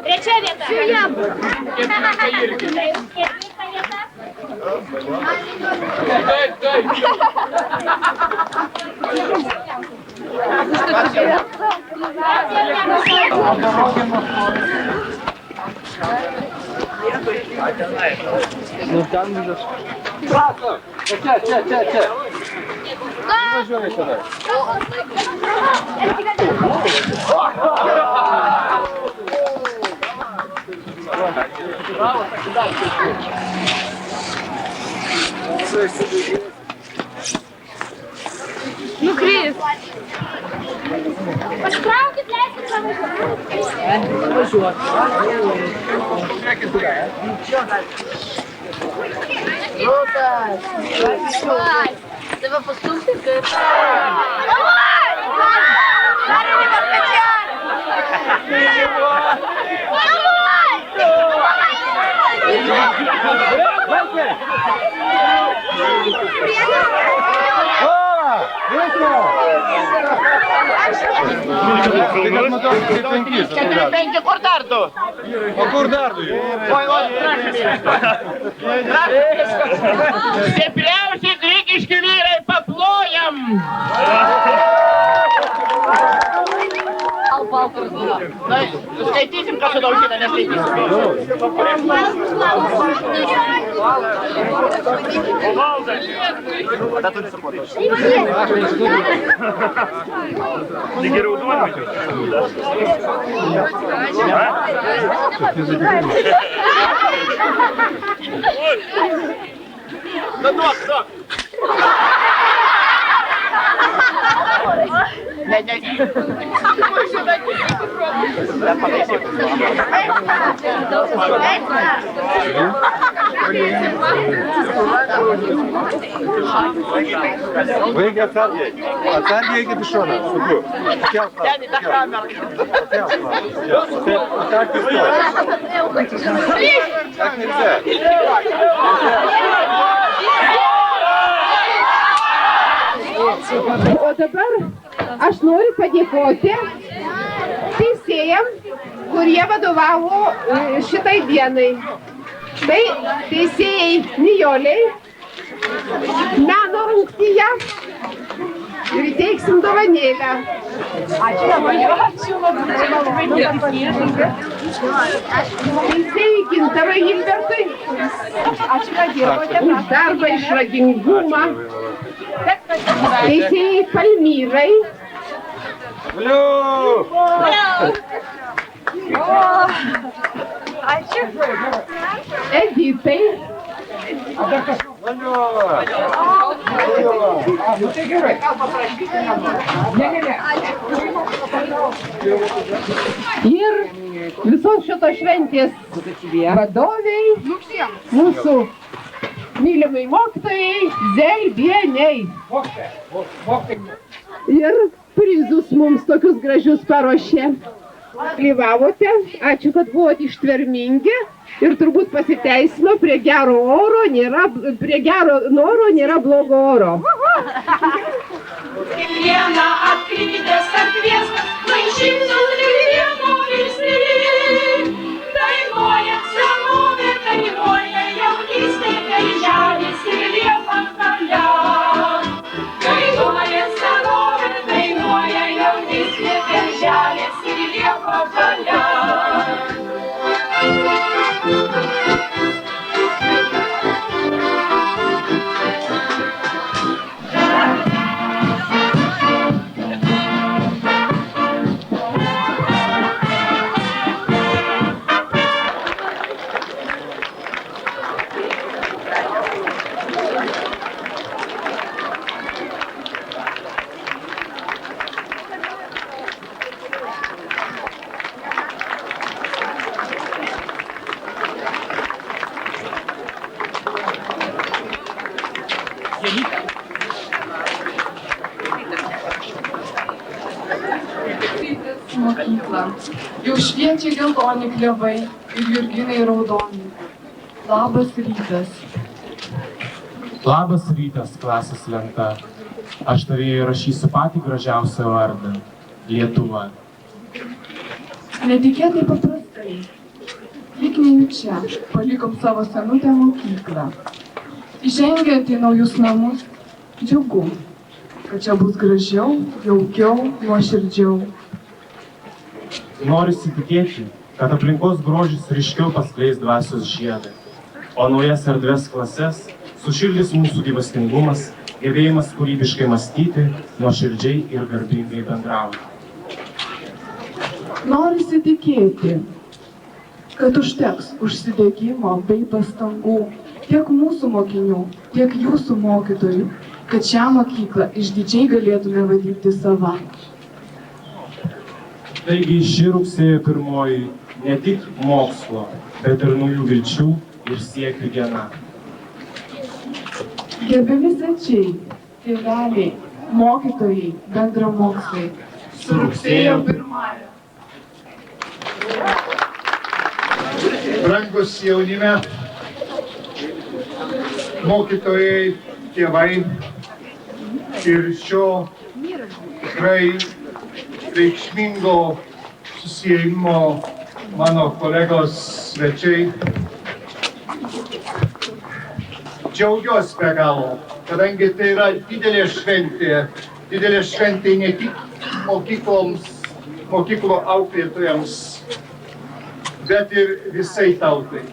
Trečia vieta. Nu ten visas. Prašom. Čia. Važiuoju tada. Nukris. Pastraukit, leiskit Važiuot. Lukas, tave pastumti kaip... Darome Penki, kur dar du? O kur dar du? Oi, oi, stipriausias. skaitysim, kas sudaužyta, neskaitysim. Tada turi supuotos. Geriau duodami. Nu, duok. Ne. Vaikai atsargiai. Atsargiai iki bišoną. Suku. Ten į tą kamerą. Так нельзя. O dabar aš noriu padėkoti teisėjams, kurie vadovavo šitai dienai. Tai teisėjai Nijoliai, meno rungtyje ir įteiksim dovanėlę. Teisėjai Gintarui Gilbertui už darbą išradingumą. Teisėjai Palmyrai. Editai. Ir visos šitos šventės vadoviai, mūsų mylimai mokytojai Zelbieniai. Ir prizus mums tokius gražius paruošė. Dalyvavote, ačiū, kad buvote ištvermingi ir turbūt pasiteisino, prie gero noro nėra blogo oro. Kiekvieną atkrypęs ar kviestas, maišysiu kiekvieno visi. Dainuoja senovė, dainuoja jaunystė, darželis ir liepa galia. Dainuoja senovė, dainuoja jaunystė, darželis ir liepa galia. Mokyklą. Jau šviečia geltoni klevai ir jurginai raudoni. Labas rytas. Labas rytas, klasės lenta. Aš tavėje įrašysiu patį gražiausią vardą – Lietuva. Netikėtai paprastai. Lyg nejučia palikom savo senutę mokyklą. Įžengiant į naujus namus, džiugu, kad čia bus gražiau, jaukiau, nuoširdžiau. Norisi tikėti, kad aplinkos grožis ryškiau paskleis dvasios žiedą, o naujas erdves klases sušildys mūsų gyvastingumas, gebėjimas kūrybiškai mąstyti, nuoširdžiai ir garbingai bendrauti. Norisi tikėti, kad užteks užsidegimo bei pastangų tiek mūsų mokinių, tiek jūsų mokytojų, kad šią mokyklą išdidžiai galėtume vadinti sava. Taigi ši rugsėjo pirmoji ne tik mokslo, bet ir naujų vilčių ir siekių diena. Gerbiami svečiai, tėveliai, mokytojai, bendramokslai, su rugsėjo pirmąja. Brangus jaunime, mokytojai, tėvai ir šio tikrai reikšmingo susiėjimo mano kolegos svečiai. Džiaugiuosi be galo, kadangi tai yra didelė šventė ne tik mokyklo auklėtojams, bet ir visai tautai.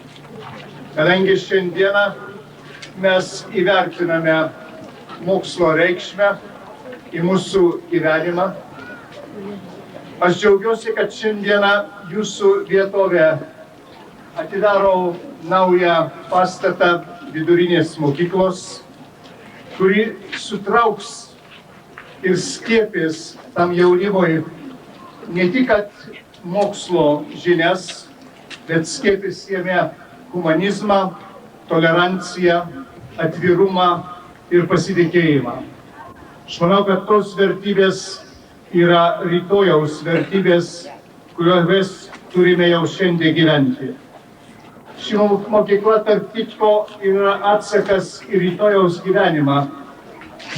Kadangi šiandieną mes įvertiname mokslo reikšmę į mūsų gyvenimą, aš džiaugiuosi, kad šiandieną jūsų vietovė atidaro naują pastatą vidurinės mokyklos, kuri sutrauks ir skiepės tam jaunimui ne tik kad mokslo žinias, bet skiepės jame humanizmą, toleranciją, atvirumą ir pasitikėjimą. Aš manau, kad tos vertybės yra rytojaus vertybės, kuriomis turime jau šiandien gyventi. Ši mokykla, tarp kitko, yra atsakas į rytojaus gyvenimą.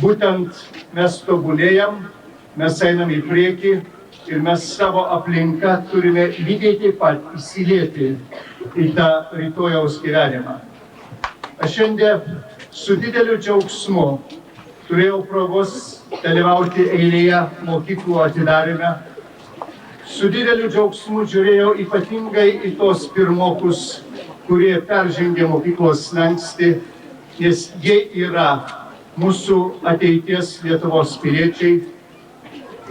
Būtent mes tobulėjam, mes einam į priekį ir mes savo aplinką turime lygiai taip pat įsilieti į tą rytojaus gyvenimą. Aš šiandien su dideliu džiaugsmu turėjau progos dalyvauti eilėje mokyklų atidarime. Su dideliu džiaugsmu žiūrėjau ypatingai į tos pirmokus, kurie peržengė mokyklos slenkstį, nes jie yra mūsų ateities Lietuvos piliečiai.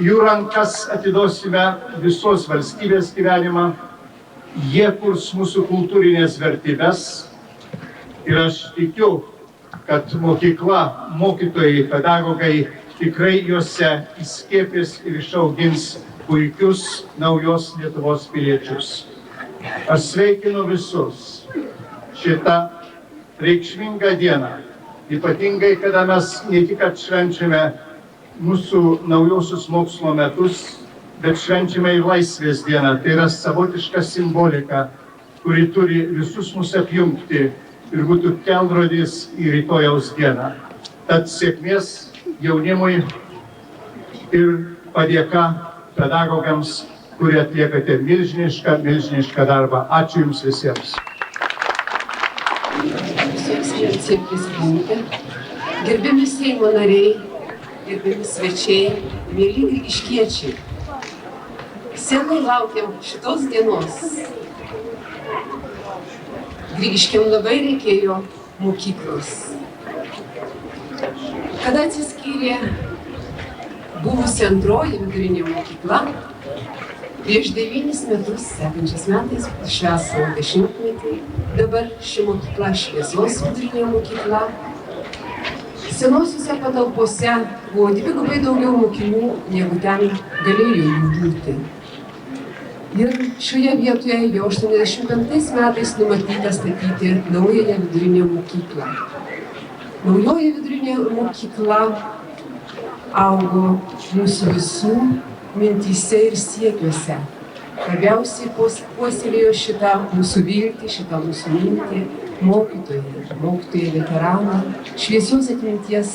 Jų rankas atiduosime visos valstybės gyvenimą, jie kurs mūsų kultūrinės vertybės. Ir aš tikiu, kad mokykla, mokytojai, pedagogai tikrai juose įskiepys ir išaugins puikius naujos Lietuvos piliečius. Aš sveikinu visus šitą reikšmingą dieną, ypatingai, kada mes ne tik atšvenčiame mūsų naujosius mokslo metus, bet švenčiame ir Laisvės dieną. Tai yra savotiška simbolika, kuri turi visus mus apjungti ir būtų kelrodis į rytojaus dieną. Tad sėkmės jaunimui ir padėka pedagogams, kurie atliekate milžinišką darbą. Ačiū Jums visiems. Gerbiami Seimo nariai, gerbiami svečiai, mėly grigiškiečiai, senai laukiam šitos dienos. Grigiškiam labai reikėjo mokyklos. Kada atsiskyrė buvusi antroji vidurinė mokykla, prieš 9 metus, sekančiais metais, švęs savo 10-metį, dabar ši mokykla Šviesos vidurinė mokykla. Senosiuose patalpose buvo dvigubai daugiau mokinių, negu ten galėjo jų būti. Ir šioje vietoje jau 85 metais numatyta statyti naująją vidurinę mokyklą. Naujoji vidurinė mokykla augo mūsų visų mintyse ir siekiuose. Labiausiai puoselėjo šitą mūsų viltį, šitą mūsų mintį mokytojai veteraną, šviesios atminties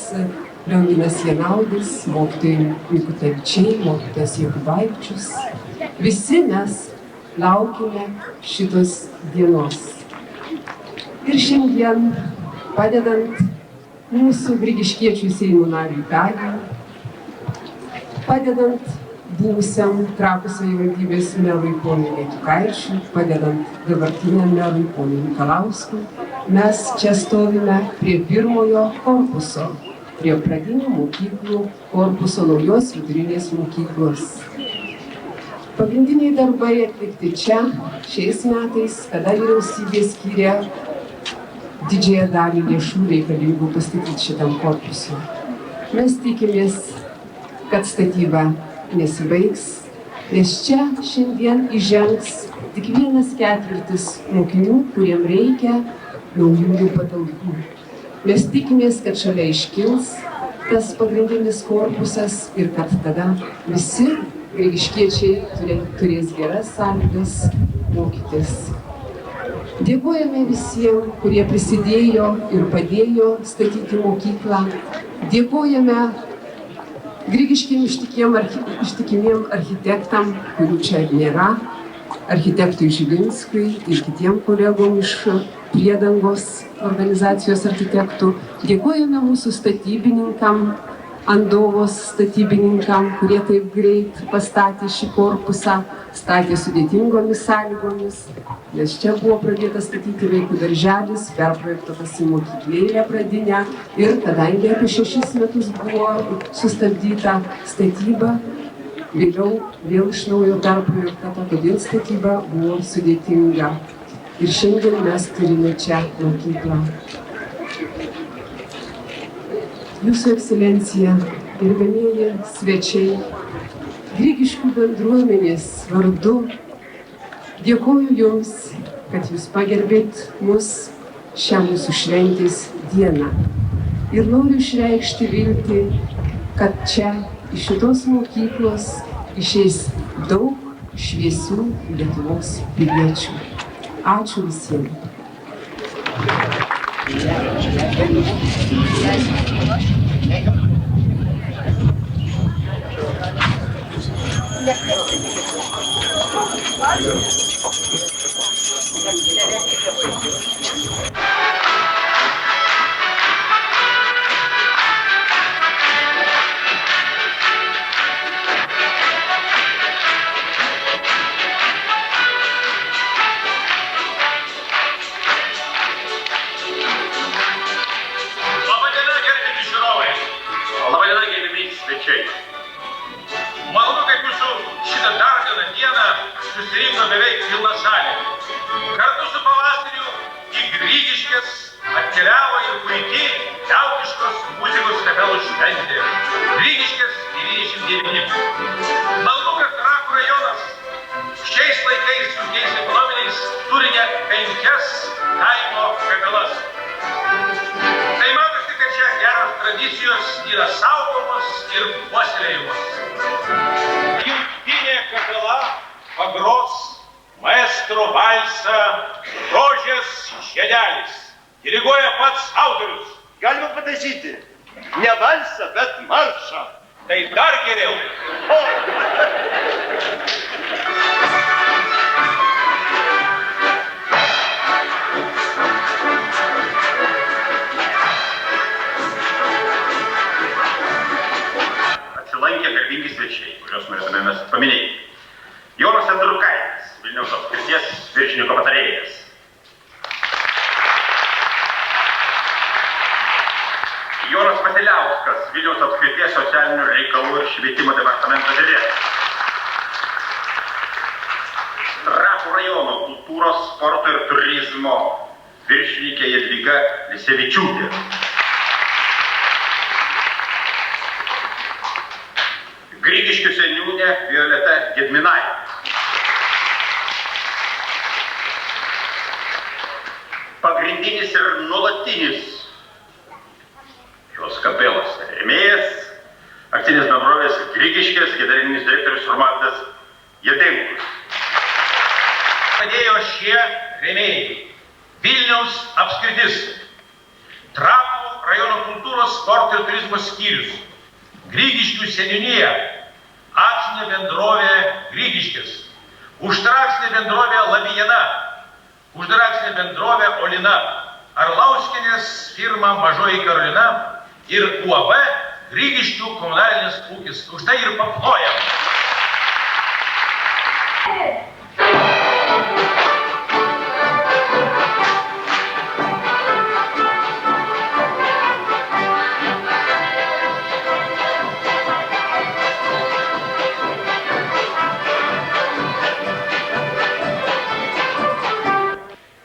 Lionginas Janaudis, mokytojai Mikutavičiai, mokytojas Jokubaičius. Visi mes laukime šitos dienos. Ir šiandien, padedant mūsų grigiškiečių Seimo nariui Tadui, padedant buvusiam Trakų savivaldybės merui ponui Lietukaičiui, padedant dabartiniam merui ponui Mikalauskui, mes čia stovime prie pirmojo korpuso, prie pradinių mokyklų korpuso naujos vidurinės mokyklos. Pagrindiniai darbai atlikti čia, šiais metais, kada vyriausybė skyrė didžiąją dalį lėšų reikalingų pastatyti šitam korpusui. Mes tikimės, kad statyba nesibaigs, nes čia šiandien įžengs tik 1/4 mokinių, kuriem reikia naujųjų patalpų. Mes tikimės, kad šalia iškils tas pagrindinis korpusas ir kad tada visi grigiškiečiai turės geras sąlygas mokytis. Dėkojame visiems, kurie prisidėjo ir padėjo statyti mokyklą. Dėkojame grigiškiem ištikimiem architektam, kurių čia nėra, architektui Žilinskui ir kitiem kolegom iš Priedangos organizacijos architektų. Dėkojame mūsų statybininkam, Andovos statybininkam, kurie taip greit pastatė šį korpusą, statė sudėtingomis sąlygomis, nes čia buvo pradėta statyti vaikų darželis, perprojektuotas į mokyklėlę pradinę ir kadangi apie 6 metus buvo sustabdyta statyba, vėliau vėl iš naujo perprojektuota, todėl statyba buvo sudėtinga. Ir šiandien mes turime čia mokyklą. Jūsų ekscelencija, gerbiamieji svečiai, Grigiškių bendruomenės vardu dėkoju Jums, kad Jūs pagerbėt mus šią mūsų šventės dieną. Ir noriu išreikšti viltį, kad čia iš šitos mokyklos išeis daug šviesių Lietuvos piliečių. Ačiū visiems. Malonu, kad jūsų šitą darganą dieną susirinko beveik pilna salė. Kartu su pavasariu į Grigiškes atkeliavo ir puikiai liaudiškos muzikos kapelų šventė. Grigiškes 99. Malonu, kad Trakų rajonas šiais laikais sunkiais ekonominiais turi net 5 kaimo kapelas. Tai matosi, kad čia geros tradicijos yra saugomos ir puoselėjamos. Jungtinė kapela pagros maestro valsą Rožės žiedelis. Diriguoja pats autorius. Galima pataisyti. Ne valsą, bet maršą. Tai dar geriau. Atsilankė garbingi svečiai, kuriuos norėtume mes paminėti. Jonas Andriukaitis, Vilniaus apskrities viršininko patarėjas. Jonas Vasiliauskas, Vilniaus apskrities socialinių reikalų ir švietimo departamento direktorius. Trakų rajono kultūros, sporto ir turizmo viršininkė Jadvyga Lisevičiūtė. Grigiškių seniūnė Violeta Gedminaitė. Pagrindinis ir nuolatinis šios kapelos rėmėjas, akcinės bendrovės Grigiškės generalinis direktorius Romualdas Jadenkus. Padėjo šie rėmėjai: Vilniaus apskritis, Trakų rajono kultūros, sporto ir turizmo skyrius, Grigiškių seniūnija, akcinė bendrovė Grigiškės, uždara akcinė bendrovė Lavijana, uždara akcinė bendrovė Olina, Arlauskienės firma Mažoji Karolina ir UAB Grigiškių komunalinis ūkis. Už tai ir paplojam.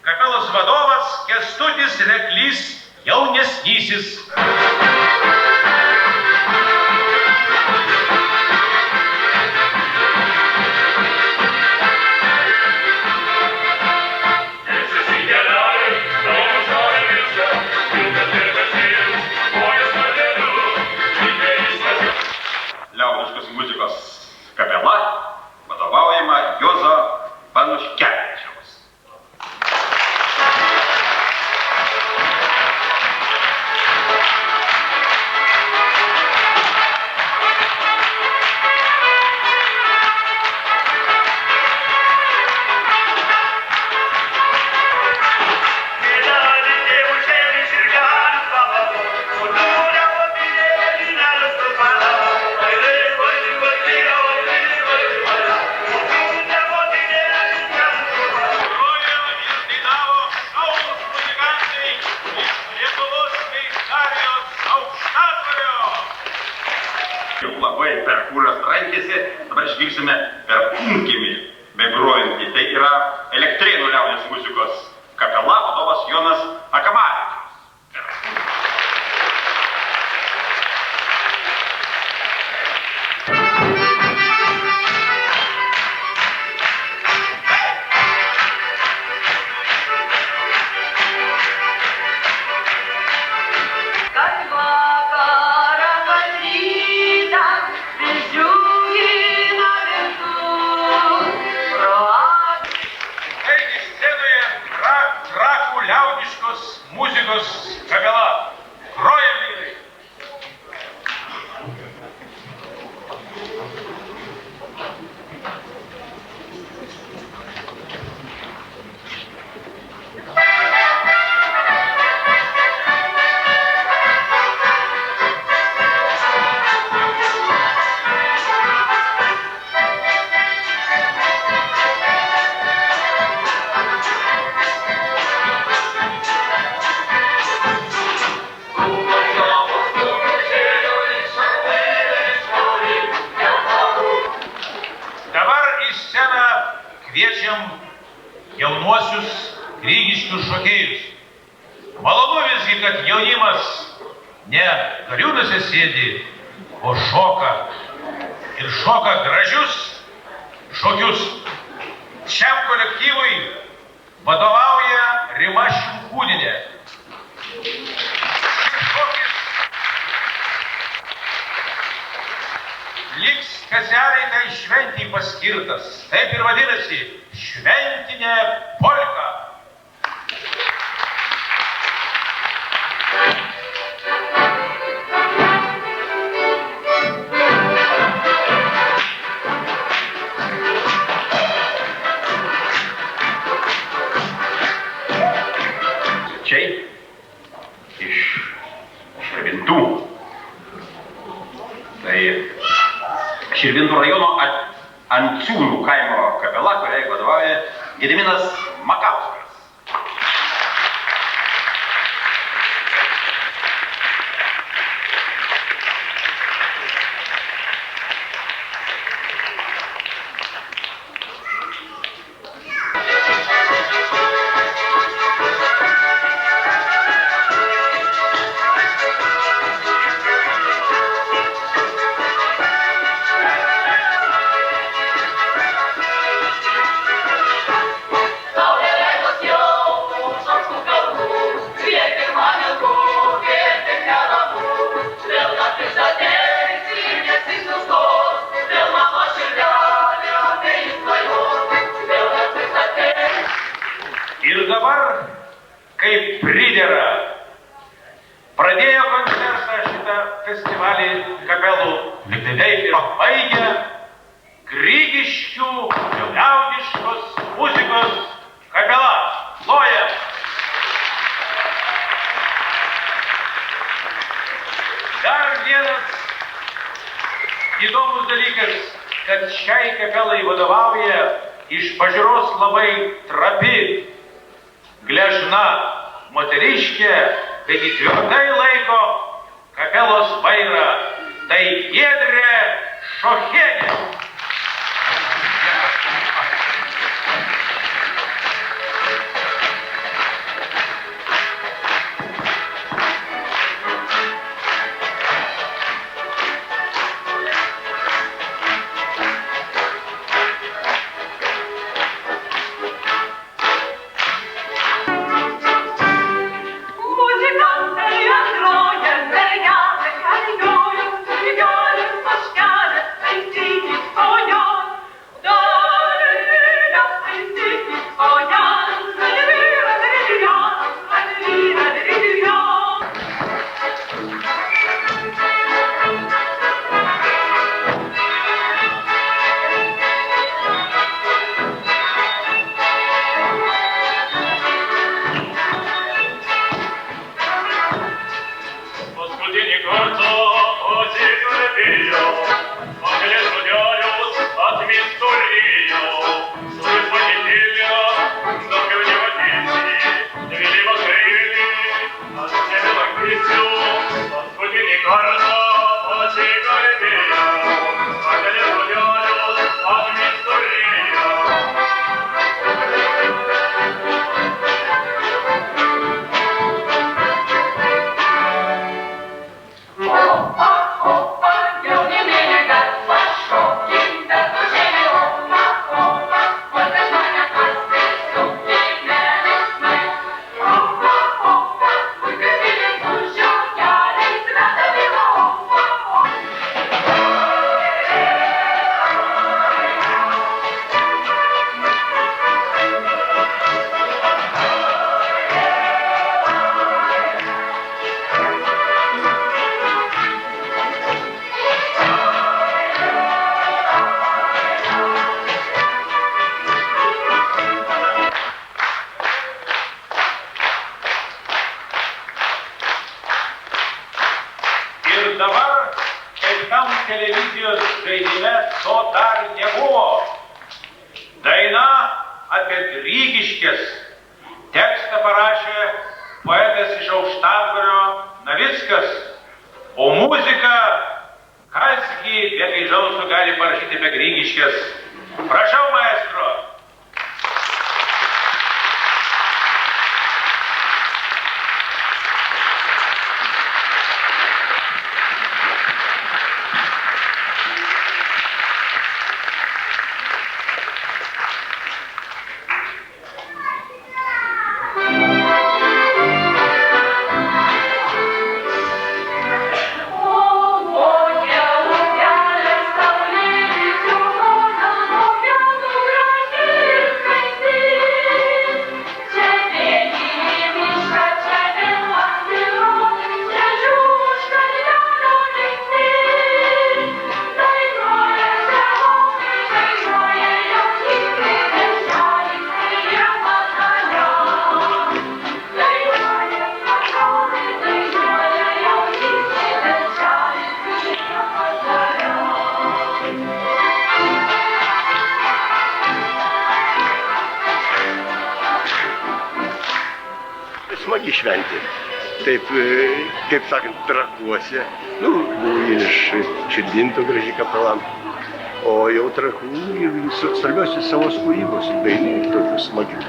Kapelos vadovas Kęstutis Reklys jaunesnysis. Liaudiškos muzikos kapela vadovaujama Juozo Banuškevičiaus. labai perkūrios trankėsi, dabar išgirsime perkūnkimį begrojantį. Tai yra Elektrėnų liaudės muzikos kapela, vadovas Jonas Akamavičius. Muzikos kapela. Grojam vyrai. Kviečiam jaunuosius Grigiškių šokėjus. Malonu visgi, kad jaunimas ne gariūnuose sėdi, o šoka. Ir šoka gražius šokius. Šiam kolektyvui vadovauja Rima Šimkūnienė. Šis šokis liks specialiai tai šventį paskirtas. Taip ir vadinasi šventinė polka. Čia iš Širvintų. Tai Širvintų rajono Anciūnų kaimo kapela, kuriai vadovauja Gediminas Makauskas. Ir dabar, kaip pridera, pradėjo koncertą šitą festivalį kapelų, liktai taip ir baigia Grigiškių liaudiškos muzikos kapela. Loja! Dar vienas įdomus dalykas, kad šiai kapelai vadovauja iš pažiūros labai trapi, gležna moteriškė, taigi tvirtai laiko kapelos vairą. Tai Giedrė Šochienė. Paskutinį kartą pasikalbėjau. dabar, kaip tam televizijos žaidime, to dar nebuvo. Daina apie Grigiškės. Tekstą parašė poetas iš Aukštadvario Navickas, o muziką kasgi be Gaižausko gali parašyti apie Grigiškės. Prašau, maestro. Smagi šventė. Taip, kaip sakant, Trakuose. Iš Širvintų graži kapela. O jau Trakų svarbiausia savos kūrybos dainų tokių smagių.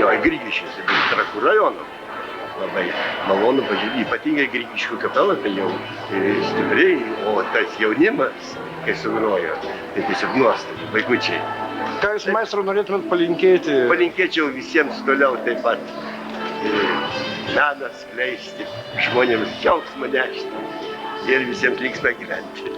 Jo, Grigiškėse, Trakų rajono. Labai malonu pažiūrėti, ypatingai Grigiškių kapelą, tai jau stipriai, o tas jaunimas, kai sugrojo, tai tiesiog nuostabi, vaikučiai. Ką jūs, maestro, norėtumėt palinkėti? Palinkėčiau visiems toliau taip pat meną skleisti, žmonėms džiaugsmą nešti ir visiems linksmai gyventi.